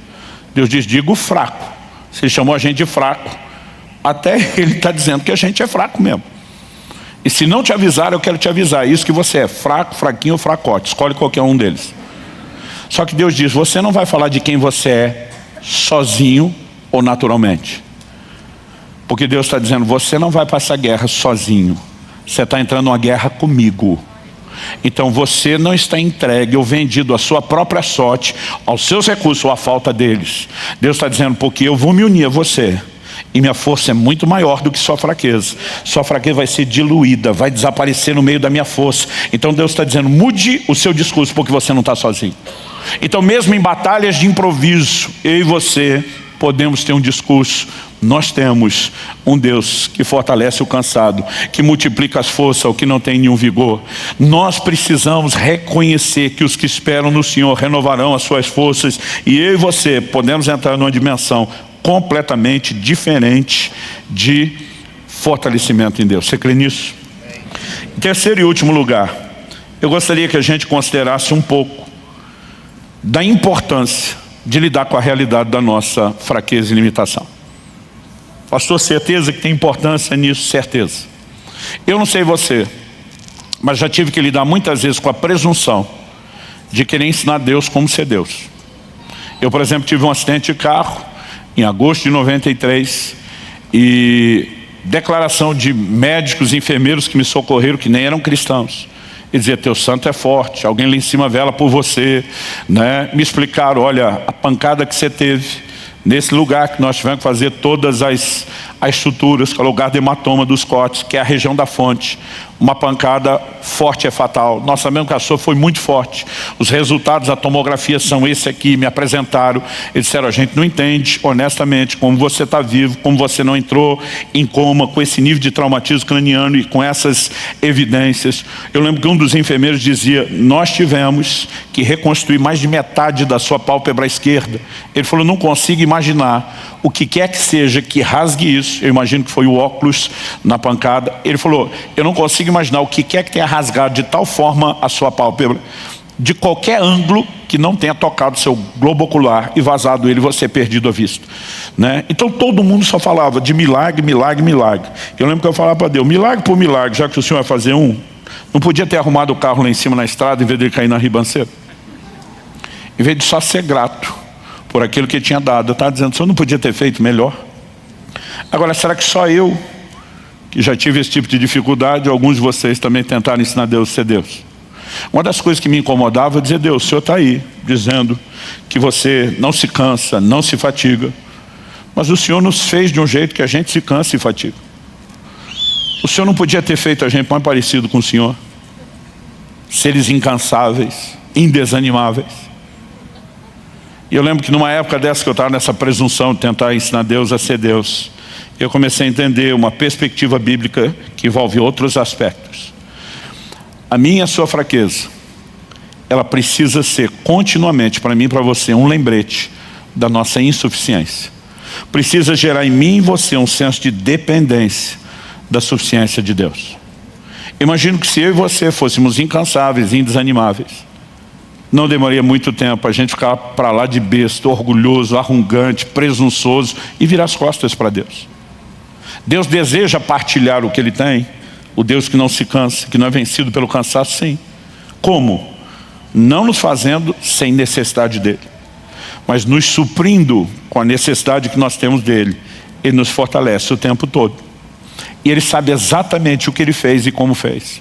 Deus disse: diga o fraco. Se Ele chamou a gente de fraco, até Ele está dizendo que a gente é fraco mesmo. E se não te avisar, eu quero te avisar. Isso que você é fraco, fraquinho ou fracote, escolhe qualquer um deles. Só que Deus diz: você não vai falar de quem você é sozinho ou naturalmente. Porque Deus está dizendo: você não vai passar guerra sozinho, você está entrando numa guerra comigo. Então você não está entregue ou vendido à sua própria sorte, aos seus recursos ou à falta deles. Deus está dizendo: porque eu vou me unir a você, e minha força é muito maior do que sua fraqueza. Sua fraqueza vai ser diluída, vai desaparecer no meio da minha força. Então Deus está dizendo: mude o seu discurso, porque você não está sozinho. Então mesmo em batalhas de improviso, eu e você podemos ter um discurso. Nós temos um Deus que fortalece o cansado, que multiplica as forças ao que não tem nenhum vigor. Nós precisamos reconhecer que os que esperam no Senhor renovarão as suas forças, e eu e você podemos entrar numa dimensão completamente diferente de fortalecimento em Deus. Você crê nisso? Em terceiro e último lugar, eu gostaria que a gente considerasse um pouco da importância de lidar com a realidade da nossa fraqueza e limitação. Pastor, certeza que tem importância nisso? Certeza. Eu não sei você, mas já tive que lidar muitas vezes com a presunção de querer ensinar Deus como ser Deus. Eu, por exemplo, tive um acidente de carro em agosto de 93, e declaração de médicos e enfermeiros que me socorreram, que nem eram cristãos. Ele dizia: teu santo é forte, alguém lá em cima vela por você, né? Me explicaram: olha, a pancada que você teve nesse lugar que nós tivemos que fazer todas as suturas, que é o lugar do hematoma dos cortes, que é a região da fonte. Uma pancada forte é fatal. Nós sabemos que a sua foi muito forte. Os resultados da tomografia são esse aqui, me apresentaram. Eles disseram: a gente não entende honestamente como você está vivo, como você não entrou em coma com esse nível de traumatismo craniano e com essas evidências. Eu lembro que um dos enfermeiros dizia: nós tivemos que reconstruir mais de metade da sua pálpebra esquerda. Ele falou: não consigo imaginar o que quer que seja que rasgue isso. Eu imagino que foi o óculos na pancada. Ele falou: eu não consigo imaginar o que quer que tenha rasgado de tal forma a sua pálpebra, de qualquer ângulo, que não tenha tocado seu globo ocular e vazado ele, você perdido a vista, né? Então todo mundo só falava de milagre, milagre, milagre. Eu lembro que eu falava para Deus: milagre por milagre, já que o Senhor vai fazer um, não podia ter arrumado o carro lá em cima na estrada em vez de ele cair na ribanceira? Em vez de só ser grato por aquilo que ele tinha dado, eu estava dizendo: o Senhor não podia ter feito melhor? Agora, será que só eu, que já tive esse tipo de dificuldade, alguns de vocês também tentaram ensinar Deus a ser Deus? Uma das coisas que me incomodava é dizer: Deus, o Senhor está aí, dizendo que você não se cansa, não se fatiga, mas o Senhor nos fez de um jeito que a gente se cansa e fatiga. O Senhor não podia ter feito a gente mais parecido com o Senhor? Seres incansáveis, indesanimáveis. E eu lembro que numa época dessa que eu estava nessa presunção de tentar ensinar Deus a ser Deus, eu comecei a entender uma perspectiva bíblica que envolve outros aspectos. A minha e a sua fraqueza, ela precisa ser continuamente, para mim e para você, um lembrete da nossa insuficiência. Precisa gerar em mim e você um senso de dependência da suficiência de Deus. Imagino que se eu e você fôssemos incansáveis, indesanimáveis, não demoraria muito tempo a gente ficar para lá de besta, orgulhoso, arrogante, presunçoso e virar as costas para Deus. Deus deseja partilhar o que Ele tem, o Deus que não se cansa, que não é vencido pelo cansaço, sim. Como? Não nos fazendo sem necessidade dEle, mas nos suprindo com a necessidade que nós temos dEle. Ele nos fortalece o tempo todo. E Ele sabe exatamente o que Ele fez e como fez.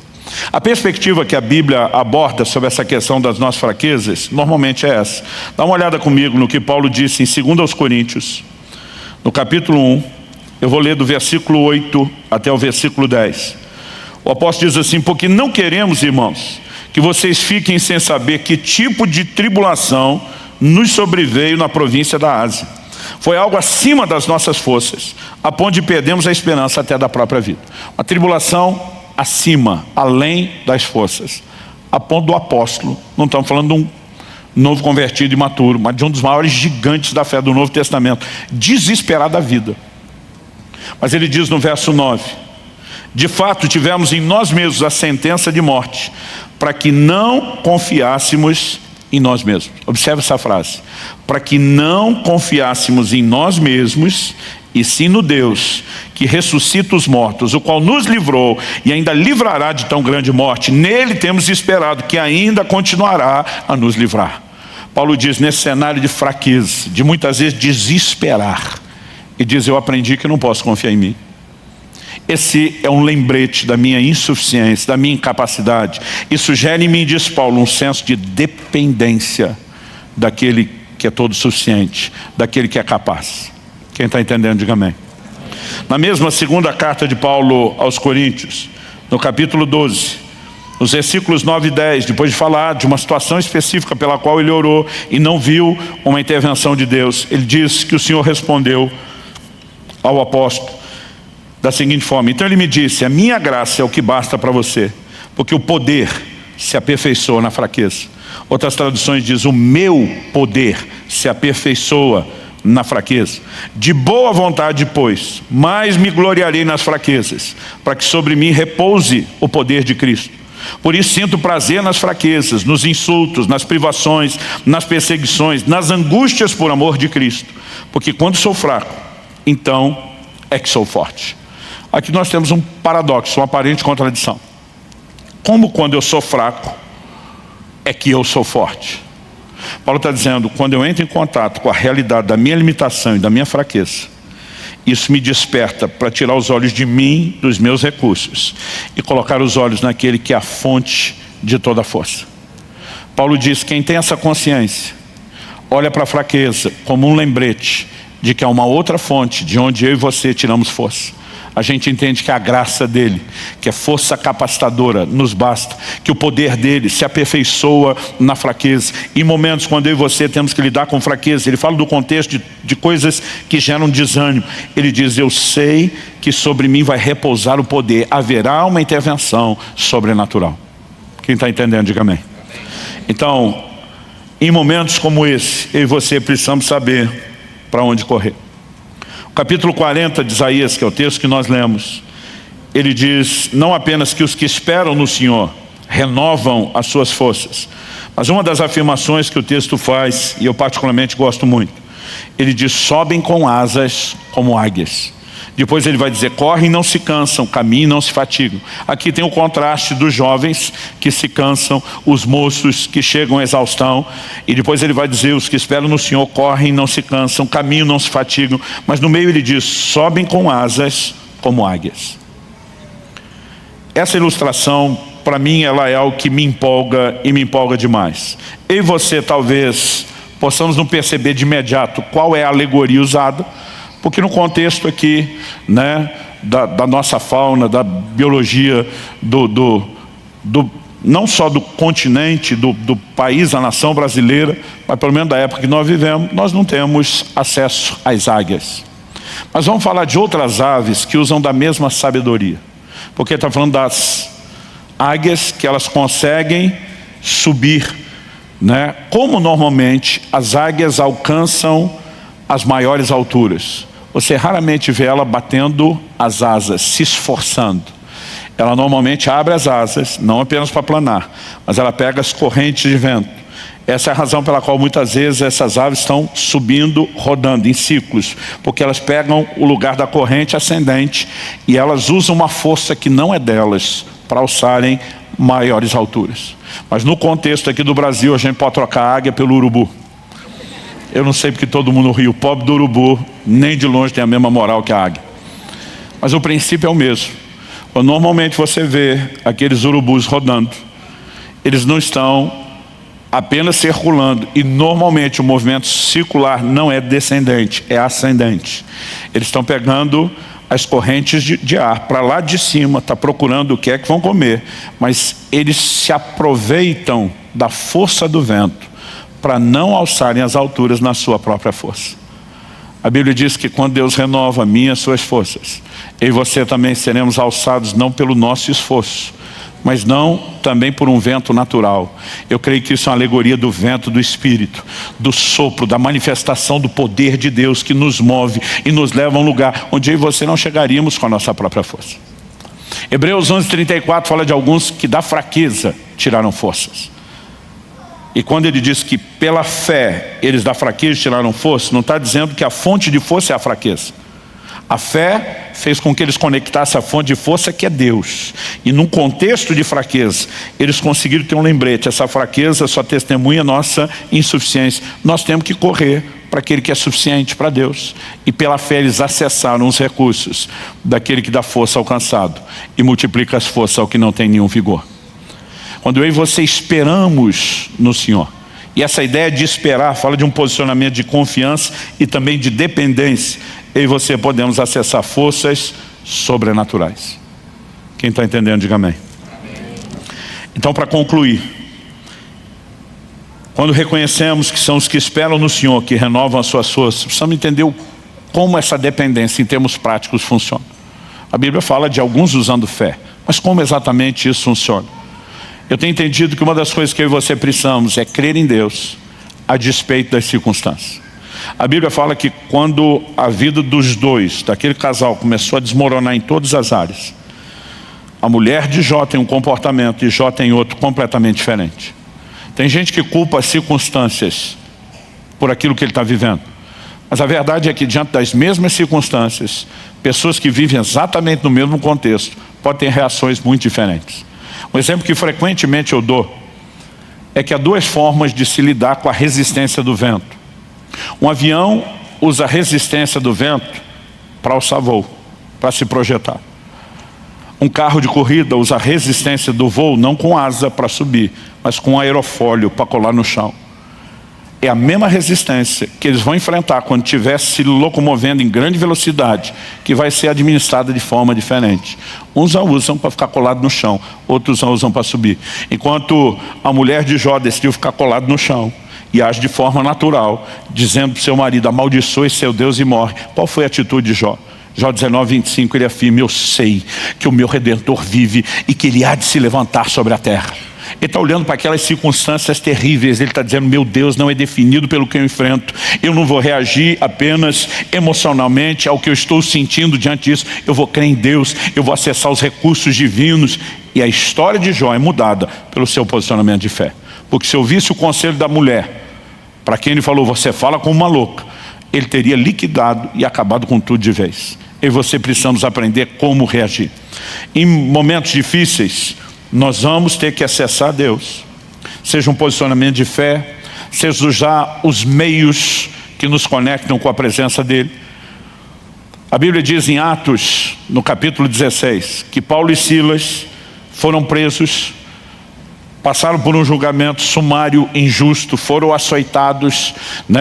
A perspectiva que a Bíblia aborda sobre essa questão das nossas fraquezas, normalmente é essa. Dá uma olhada comigo no que Paulo disse em 2 Coríntios, no capítulo 1, eu vou ler do versículo 8 até o versículo 10. O apóstolo diz assim: porque não queremos, irmãos, que vocês fiquem sem saber que tipo de tribulação nos sobreveio na província da Ásia. Foi algo acima das nossas forças, a ponto de perdermos a esperança até da própria vida. Uma tribulação acima, além das forças, a ponto do apóstolo, não estamos falando de um novo convertido imaturo, mas de um dos maiores gigantes da fé do Novo Testamento, desesperado da vida. Mas ele diz no verso 9: de fato tivemos em nós mesmos a sentença de morte, para que não confiássemos em nós mesmos. Observe essa frase: para que não confiássemos em nós mesmos, e sim no Deus que ressuscita os mortos, o qual nos livrou e ainda livrará de tão grande morte. Nele temos esperado que ainda continuará a nos livrar. Paulo diz, nesse cenário de fraqueza, de muitas vezes desesperar, e diz: eu aprendi que não posso confiar em mim. Esse é um lembrete da minha insuficiência, da minha incapacidade. Isso gera em mim, diz Paulo, um senso de dependência daquele que é todo suficiente, daquele que é capaz. Quem está entendendo, diga amém. Na mesma segunda carta de Paulo aos Coríntios, no capítulo 12, nos versículos 9 e 10, depois de falar de uma situação específica pela qual ele orou e não viu uma intervenção de Deus, ele diz que o Senhor respondeu ao apóstolo da seguinte forma: então ele me disse, a minha graça é o que basta para você, porque o poder se aperfeiçoa na fraqueza. Outras traduções dizem, o meu poder se aperfeiçoa na fraqueza. De boa vontade, pois, mais me gloriarei nas fraquezas, para que sobre mim repouse o poder de Cristo. Por isso sinto prazer nas fraquezas, nos insultos, nas privações, nas perseguições, nas angústias por amor de Cristo. Porque quando sou fraco, então é que sou forte. Aqui nós temos um paradoxo, uma aparente contradição. Como quando eu sou fraco, é que eu sou forte? Paulo está dizendo, quando eu entro em contato com a realidade da minha limitação e da minha fraqueza, isso me desperta para tirar os olhos de mim, dos meus recursos, e colocar os olhos naquele que é a fonte de toda a força. Paulo diz, quem tem essa consciência, olha para a fraqueza como um lembrete de que há uma outra fonte de onde eu e você tiramos força. A gente entende que a graça dele, que é força capacitadora, nos basta, que o poder dele se aperfeiçoa na fraqueza. Em momentos quando eu e você temos que lidar com fraqueza, ele fala do contexto de coisas que geram desânimo. Ele diz, eu sei que sobre mim vai repousar o poder, haverá uma intervenção sobrenatural. Quem está entendendo, diga amém. Então, em momentos como esse, eu e você precisamos saber para onde correr. Capítulo 40 de Isaías, que é o texto que nós lemos, ele diz, não apenas que os que esperam no Senhor renovam as suas forças, mas uma das afirmações que o texto faz, e eu particularmente gosto muito, ele diz, sobem com asas como águias. Depois ele vai dizer, correm e não se cansam, caminham e não se fatigam. Aqui tem o contraste dos jovens que se cansam, os moços que chegam à exaustão. E depois ele vai dizer, os que esperam no Senhor correm e não se cansam, caminham e não se fatigam. Mas no meio ele diz, sobem com asas como águias. Essa ilustração, para mim, ela é algo que me empolga e me empolga demais. Eu e você talvez possamos não perceber de imediato qual é a alegoria usada, porque no contexto aqui, né, da nossa fauna, da biologia, não só do continente, do país, da nação brasileira, mas pelo menos da época que nós vivemos, nós não temos acesso às águias. Mas vamos falar de outras aves que usam da mesma sabedoria. Porque está falando das águias que elas conseguem subir, né? Como normalmente as águias alcançam as maiores alturas. você raramente vê ela batendo as asas, se esforçando. Ela normalmente abre as asas, não apenas para planar, mas ela pega as correntes de vento. Essa é a razão pela qual muitas vezes essas aves estão subindo, rodando em ciclos, porque elas pegam o lugar da corrente ascendente e elas usam uma força que não é delas para alçarem maiores alturas. Mas no contexto aqui do Brasil, a gente pode trocar a águia pelo urubu. Eu não sei porque todo mundo ri, o pobre do urubu nem de longe tem a mesma moral que a águia. Mas o princípio é o mesmo. Normalmente você vê aqueles urubus rodando, eles não estão apenas circulando, e normalmente o movimento circular não é descendente, é ascendente. Eles estão pegando as correntes de ar para lá de cima, está procurando o que é que vão comer, mas eles se aproveitam da força do vento para não alçarem as alturas na sua própria força. A Bíblia diz que quando Deus renova a minha e as suas forças, eu e você também seremos alçados não pelo nosso esforço, mas não também por um vento natural. Eu creio que isso é uma alegoria do vento do Espírito, do sopro, da manifestação do poder de Deus que nos move e nos leva a um lugar onde eu e você não chegaríamos com a nossa própria força. Hebreus 11:34 fala de alguns que da fraqueza tiraram forças. E quando ele diz que pela fé eles da fraqueza tiraram força, não está dizendo que a fonte de força é a fraqueza. A fé fez com que eles conectassem a fonte de força que é Deus. E num contexto de fraqueza, eles conseguiram ter um lembrete. Essa fraqueza só testemunha nossa insuficiência. Nós temos que correr para aquele que é suficiente para Deus. E pela fé eles acessaram os recursos daquele que dá força ao cansado e multiplica as forças ao que não tem nenhum vigor. Quando eu e você esperamos no Senhor, e essa ideia de esperar fala de um posicionamento de confiança e também de dependência, eu e você podemos acessar forças sobrenaturais. Quem está entendendo, diga amém. Então, para concluir, quando reconhecemos que são os que esperam no Senhor, que renovam as suas forças, precisamos entender como essa dependência em termos práticos funciona. A Bíblia fala de alguns usando fé, mas como exatamente isso funciona? Eu tenho entendido que uma das coisas que eu e você precisamos é crer em Deus a despeito das circunstâncias. A Bíblia fala que quando a vida dos dois, daquele casal, começou a desmoronar em todas as áreas, a mulher de Jó tem um comportamento e Jó tem outro completamente diferente. Tem gente que culpa as circunstâncias por aquilo que ele está vivendo. Mas a verdade é que diante das mesmas circunstâncias, pessoas que vivem exatamente no mesmo contexto podem ter reações muito diferentes. Um exemplo que frequentemente eu dou é que há duas formas de se lidar com a resistência do vento. Um avião usa a resistência do vento para alçar voo, para se projetar. Um carro de corrida usa a resistência do voo não com asa para subir, mas com aerofólio para colar no chão. É a mesma resistência que eles vão enfrentar quando estiver se locomovendo em grande velocidade, que vai ser administrada de forma diferente. Uns a usam para ficar colado no chão, outros a usam para subir. Enquanto a mulher de Jó decidiu ficar colado no chão e age de forma natural, dizendo para o seu marido: amaldiçoe seu Deus e morre. Qual foi a atitude de Jó? Jó 19:25, ele afirma: eu sei que o meu Redentor vive e que ele há de se levantar sobre a terra. Ele está olhando para aquelas circunstâncias terríveis, ele está dizendo: meu Deus não é definido pelo que eu enfrento, eu não vou reagir apenas emocionalmente ao que eu estou sentindo diante disso, eu vou crer em Deus, eu vou acessar os recursos divinos. E a história de Jó é mudada pelo seu posicionamento de fé. Porque se eu visse o conselho da mulher, para quem ele falou: você fala como uma louca, ele teria liquidado e acabado com tudo de vez. Eu e você precisamos aprender como reagir. Em momentos difíceis, nós vamos ter que acessar Deus. Seja um posicionamento de fé, seja usar os meios que nos conectam com a presença dEle. A Bíblia diz em Atos, no capítulo 16, que Paulo e Silas foram presos, passaram por um julgamento sumário injusto, foram açoitados,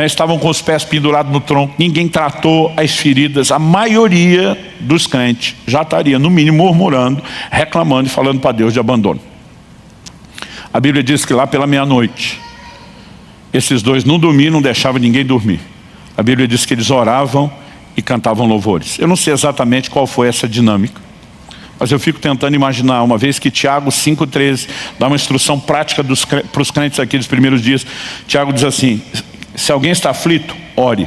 estavam com os pés pendurados no tronco, ninguém tratou as feridas. A maioria dos crentes já estaria, no mínimo, murmurando, reclamando e falando para Deus de abandono. A Bíblia diz que lá pela meia-noite, esses dois não dormiam, não deixavam ninguém dormir. A Bíblia diz que eles oravam e cantavam louvores. Eu não sei exatamente qual foi essa dinâmica, mas eu fico tentando imaginar, uma vez que Tiago 5,13 dá uma instrução prática para os crentes aqui dos primeiros dias. Tiago diz assim: se alguém está aflito, ore.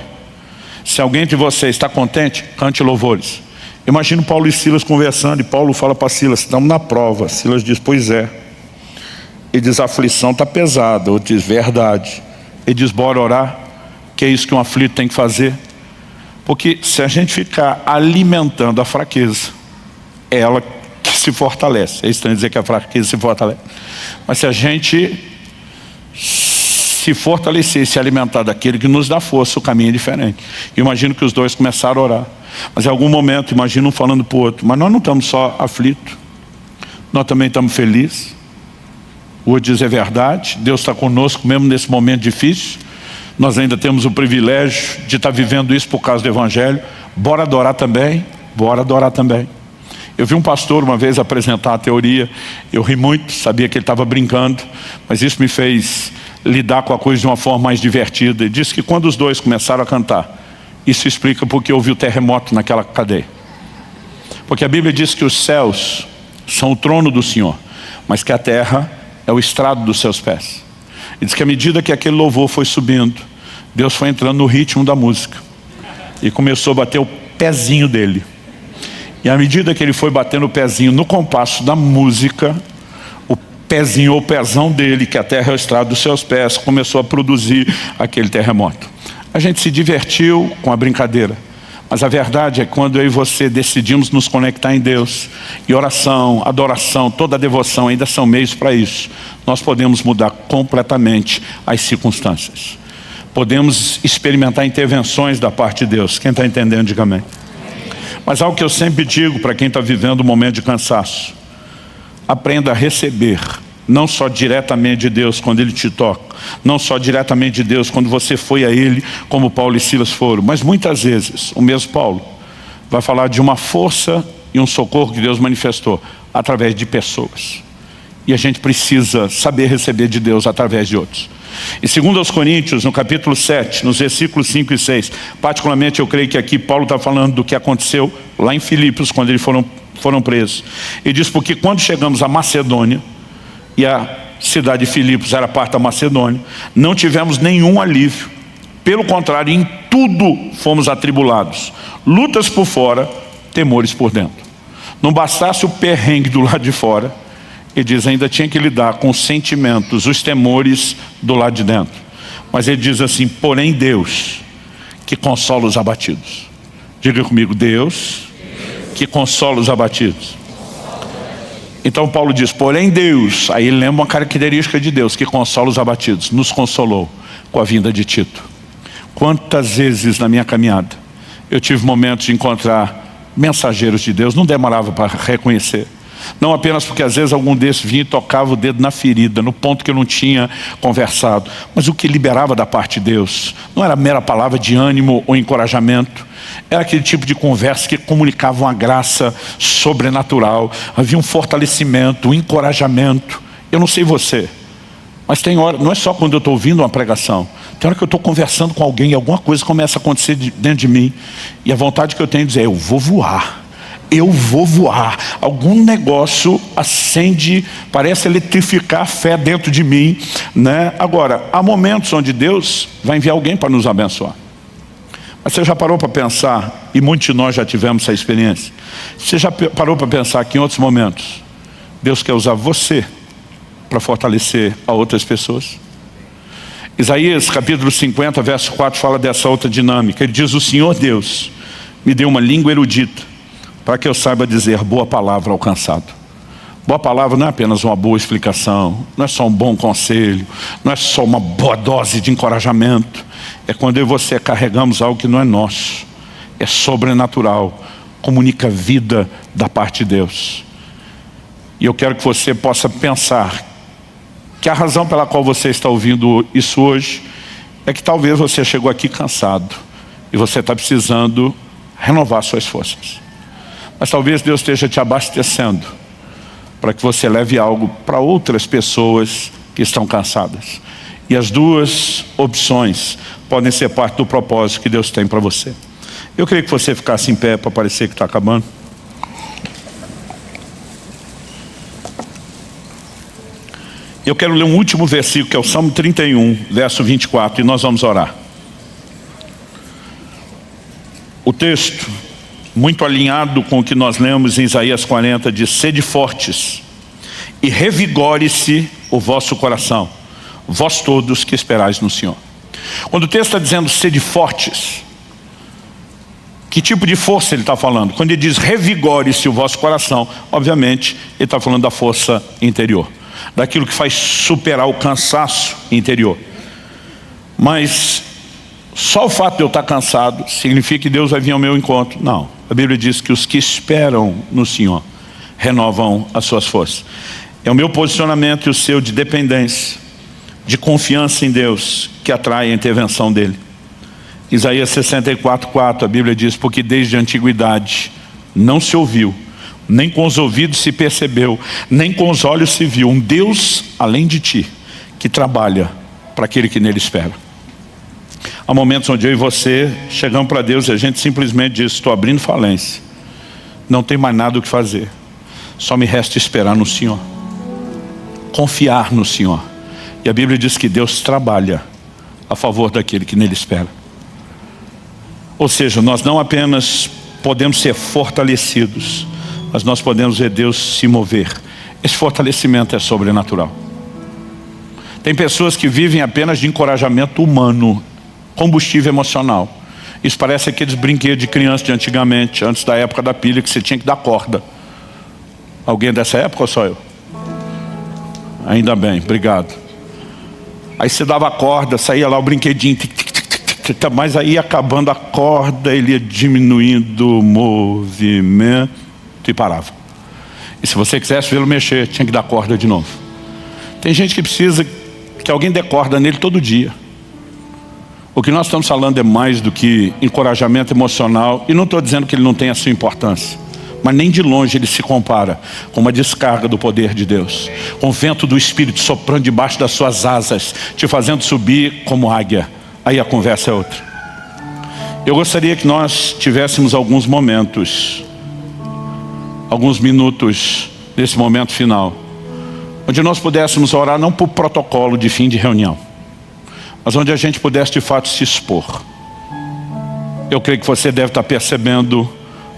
Se alguém de vocês está contente, cante louvores. Imagina Paulo e Silas conversando, e Paulo fala para Silas, estamos na prova. Silas diz, pois é. Ele diz, a aflição está pesada. Outro diz, verdade. Ele diz, bora orar, que é isso que um aflito tem que fazer. Porque se a gente ficar alimentando a fraqueza, é ela que se fortalece. É estranho dizer que a fraqueza se fortalece. Mas se a gente se fortalecer e se alimentar daquele que nos dá força, o caminho é diferente. Eu imagino que os dois começaram a orar. Mas em algum momento, imagina um falando para o outro, mas nós não estamos só aflitos, nós também estamos felizes. O outro diz, é verdade, Deus está conosco mesmo nesse momento difícil. Nós ainda temos o privilégio de estar vivendo isso por causa do Evangelho. Bora adorar também, bora adorar também. Eu vi um pastor uma vez apresentar a teoria, eu ri muito, sabia que ele estava brincando, mas isso me fez lidar com a coisa de uma forma mais divertida. Ele disse que quando os dois começaram a cantar, isso explica porque houve o terremoto naquela cadeia. Porque a Bíblia diz que os céus são o trono do Senhor, mas que a terra é o estrado dos seus pés. E diz que à medida que aquele louvor foi subindo, Deus foi entrando no ritmo da música e começou a bater o pezinho dele. E à medida que ele foi batendo o pezinho no compasso da música, o pezinho ou pezão dele, que a terra é o estrado dos seus pés, começou a produzir aquele terremoto. A gente se divertiu com a brincadeira, mas a verdade é que quando eu e você decidimos nos conectar em Deus, e oração, adoração, toda a devoção ainda são meios para isso, nós podemos mudar completamente as circunstâncias. Podemos experimentar intervenções da parte de Deus. Quem está entendendo, diga amém. Mas algo que eu sempre digo para quem está vivendo um momento de cansaço: aprenda a receber, não só diretamente de Deus quando Ele te toca, não só diretamente de Deus quando você foi a Ele, como Paulo e Silas foram, mas muitas vezes o mesmo Paulo vai falar de uma força e um socorro que Deus manifestou através de pessoas. E a gente precisa saber receber de Deus através de outros. E segundo aos Coríntios, no capítulo 7, nos versículos 5 e 6, particularmente eu creio que aqui Paulo está falando do que aconteceu lá em Filipos, quando eles foram presos. Ele diz, porque quando chegamos a Macedônia, e a cidade de Filipos era parte da Macedônia, não tivemos nenhum alívio. Pelo contrário, em tudo fomos atribulados. Lutas por fora, temores por dentro. Não bastasse o perrengue do lado de fora, ele diz, ainda tinha que lidar com os sentimentos, os temores do lado de dentro. Mas ele diz assim, porém Deus, que consola os abatidos. Diga comigo, Deus, que consola os abatidos. Então Paulo diz, porém Deus, aí ele lembra uma característica de Deus, que consola os abatidos, nos consolou com a vinda de Tito. Quantas vezes na minha caminhada eu tive momentos de encontrar mensageiros de Deus, não demorava para reconhecer. Não apenas porque às vezes algum desses vinha e tocava o dedo na ferida, no ponto que eu não tinha conversado, mas o que liberava da parte de Deus não era mera palavra de ânimo ou encorajamento, era aquele tipo de conversa que comunicava uma graça sobrenatural, havia um fortalecimento, um encorajamento. Eu não sei você, mas tem hora, não é só quando eu estou ouvindo uma pregação, tem hora que eu estou conversando com alguém e alguma coisa começa a acontecer dentro de mim, e a vontade que eu tenho de dizer, eu vou voar. Eu vou voar. Algum negócio acende, parece eletrificar a fé dentro de mim, né? Agora, há momentos onde Deus vai enviar alguém para nos abençoar. Mas você já parou para pensar, e muitos de nós já tivemos essa experiência, você já parou para pensar que em outros momentos Deus quer usar você para fortalecer a outras pessoas? Isaías capítulo 50, verso 4 fala dessa outra dinâmica. Ele diz, o Senhor Deus me deu uma língua erudita para que eu saiba dizer boa palavra ao cansado. Boa palavra não é apenas uma boa explicação, não é só um bom conselho, não é só uma boa dose de encorajamento. É quando eu e você carregamos algo que não é nosso, é sobrenatural, comunica vida da parte de Deus. E eu quero que você possa pensar que a razão pela qual você está ouvindo isso hoje é que talvez você chegou aqui cansado e você está precisando renovar suas forças. Mas talvez Deus esteja te abastecendo para que você leve algo para outras pessoas que estão cansadas. E as duas opções podem ser parte do propósito que Deus tem para você. Eu queria que você ficasse em pé para parecer que está acabando. Eu quero ler um último versículo, que é o Salmo 31, verso 24, e nós vamos orar. O texto, muito alinhado com o que nós lemos em Isaías 40, diz: sede fortes e revigore-se o vosso coração, vós todos que esperais no Senhor. Quando o texto está dizendo sede fortes, que tipo de força ele está falando? Quando ele diz revigore-se o vosso coração, obviamente ele está falando da força interior, daquilo que faz superar o cansaço interior. Mas só o fato de eu estar cansado significa que Deus vai vir ao meu encontro? Não. A Bíblia diz que os que esperam no Senhor renovam as suas forças. É o meu posicionamento e o seu de dependência, de confiança em Deus, que atrai a intervenção dele. Isaías 64:4, a Bíblia diz: porque desde a antiguidade não se ouviu, nem com os ouvidos se percebeu, nem com os olhos se viu um Deus além de ti, que trabalha para aquele que nele espera. Há momentos onde eu e você chegamos para Deus e a gente simplesmente diz: estou abrindo falência, não tem mais nada o que fazer, só me resta esperar no Senhor, confiar no Senhor. E a Bíblia diz que Deus trabalha a favor daquele que nele espera. Ou seja, nós não apenas podemos ser fortalecidos, mas nós podemos ver Deus se mover. Esse fortalecimento é sobrenatural. Tem pessoas que vivem apenas de encorajamento humano, combustível emocional. Isso parece aqueles brinquedos de criança de antigamente, antes da época da pilha, que você tinha que dar corda. Alguém dessa época ou só eu? Ainda bem, obrigado. Aí você dava a corda, saía lá o brinquedinho, mas aí acabando a corda, ele ia diminuindo o movimento e parava. E se você quisesse vê-lo mexer, tinha que dar corda de novo. Tem gente que precisa que alguém dê corda nele todo dia. O que nós estamos falando é mais do que encorajamento emocional, e não estou dizendo que ele não tem a sua importância, mas nem de longe ele se compara com uma descarga do poder de Deus, com o vento do Espírito soprando debaixo das suas asas, te fazendo subir como águia. Aí a conversa é outra. Eu gostaria que nós tivéssemos alguns momentos, alguns minutos nesse momento final, onde nós pudéssemos orar não por protocolo de fim de reunião, mas onde a gente pudesse de fato se expor. Eu creio que você deve estar percebendo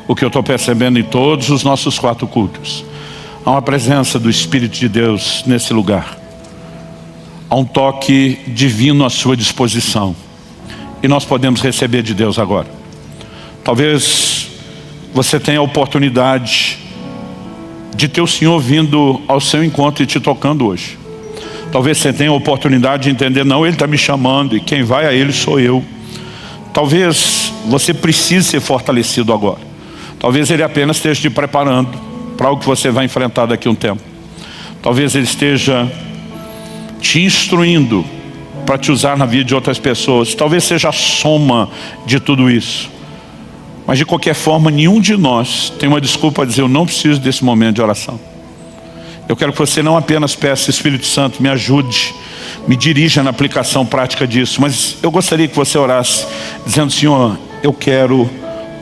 o que eu estou percebendo em todos os nossos 4 cultos. Há uma presença do Espírito de Deus nesse lugar. Há um toque divino à sua disposição. E nós podemos receber de Deus agora. Talvez você tenha a oportunidade de ter o Senhor vindo ao seu encontro e te tocando hoje. Talvez você tenha a oportunidade de entender: não, Ele está me chamando e quem vai a Ele sou eu. Talvez você precise ser fortalecido agora. Talvez Ele apenas esteja te preparando para algo que você vai enfrentar daqui a um tempo. Talvez Ele esteja te instruindo para te usar na vida de outras pessoas. Talvez seja a soma de tudo isso. Mas de qualquer forma, nenhum de nós tem uma desculpa a dizer: eu não preciso desse momento de oração. Eu quero que você não apenas peça: Espírito Santo, me ajude, me dirija na aplicação prática disso. Mas eu gostaria que você orasse dizendo: Senhor, eu quero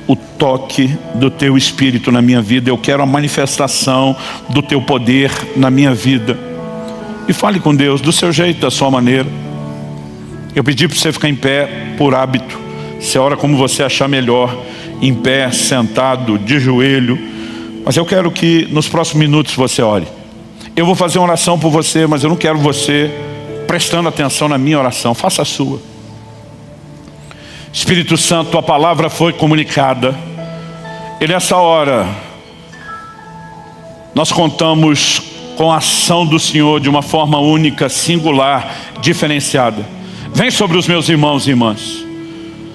o toque do Teu Espírito na minha vida. Eu quero a manifestação do Teu poder na minha vida. E fale com Deus do seu jeito, da sua maneira. Eu pedi para você ficar em pé por hábito. Você ora como você achar melhor, em pé, sentado, de joelho. Mas eu quero que nos próximos minutos você ore. Eu vou fazer uma oração por você, mas eu não quero você prestando atenção na minha oração. Faça a sua. Espírito Santo, a palavra foi comunicada. E nessa hora nós contamos com a ação do Senhor de uma forma única, singular, diferenciada. Vem sobre os meus irmãos e irmãs.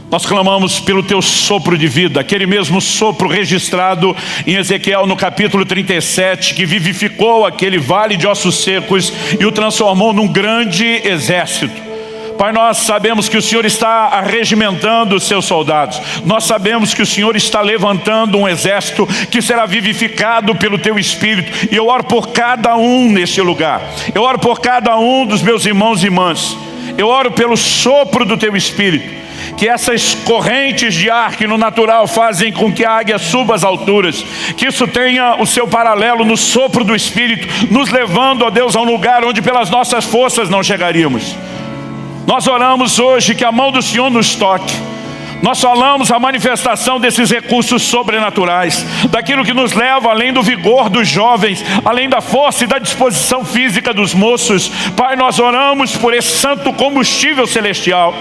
Nós clamamos pelo Teu sopro de vida, aquele mesmo sopro registrado em Ezequiel no capítulo 37, que vivificou aquele vale de ossos secos e o transformou num grande exército. Pai, nós sabemos que o Senhor está arregimentando os seus soldados. Nós sabemos que o Senhor está levantando um exército que será vivificado pelo Teu Espírito. E eu oro por cada um neste lugar. Eu oro por cada um dos meus irmãos e irmãs. Eu oro pelo sopro do Teu Espírito. Que essas correntes de ar que no natural fazem com que a águia suba às alturas, que isso tenha o seu paralelo no sopro do Espírito, nos levando, ó Deus, a um lugar onde pelas nossas forças não chegaríamos. Nós oramos hoje que a mão do Senhor nos toque. Nós falamos a manifestação desses recursos sobrenaturais, daquilo que nos leva além do vigor dos jovens, além da força e da disposição física dos moços. Pai, nós oramos por esse santo combustível celestial.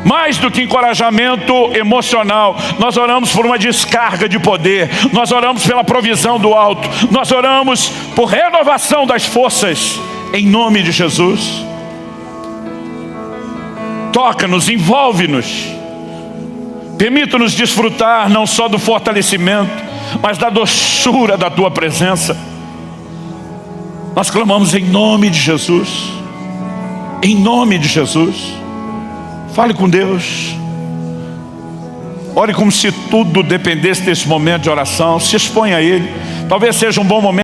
Mais do que encorajamento emocional, nós oramos por uma descarga de poder, nós oramos pela provisão do alto, nós oramos por renovação das forças, em nome de Jesus. Toca-nos, envolve-nos, permita-nos desfrutar não só do fortalecimento, mas da doçura da Tua presença. Nós clamamos em nome de Jesus, em nome de Jesus. Fale com Deus, ore como se tudo dependesse desse momento de oração, se exponha a Ele. Talvez seja um bom momento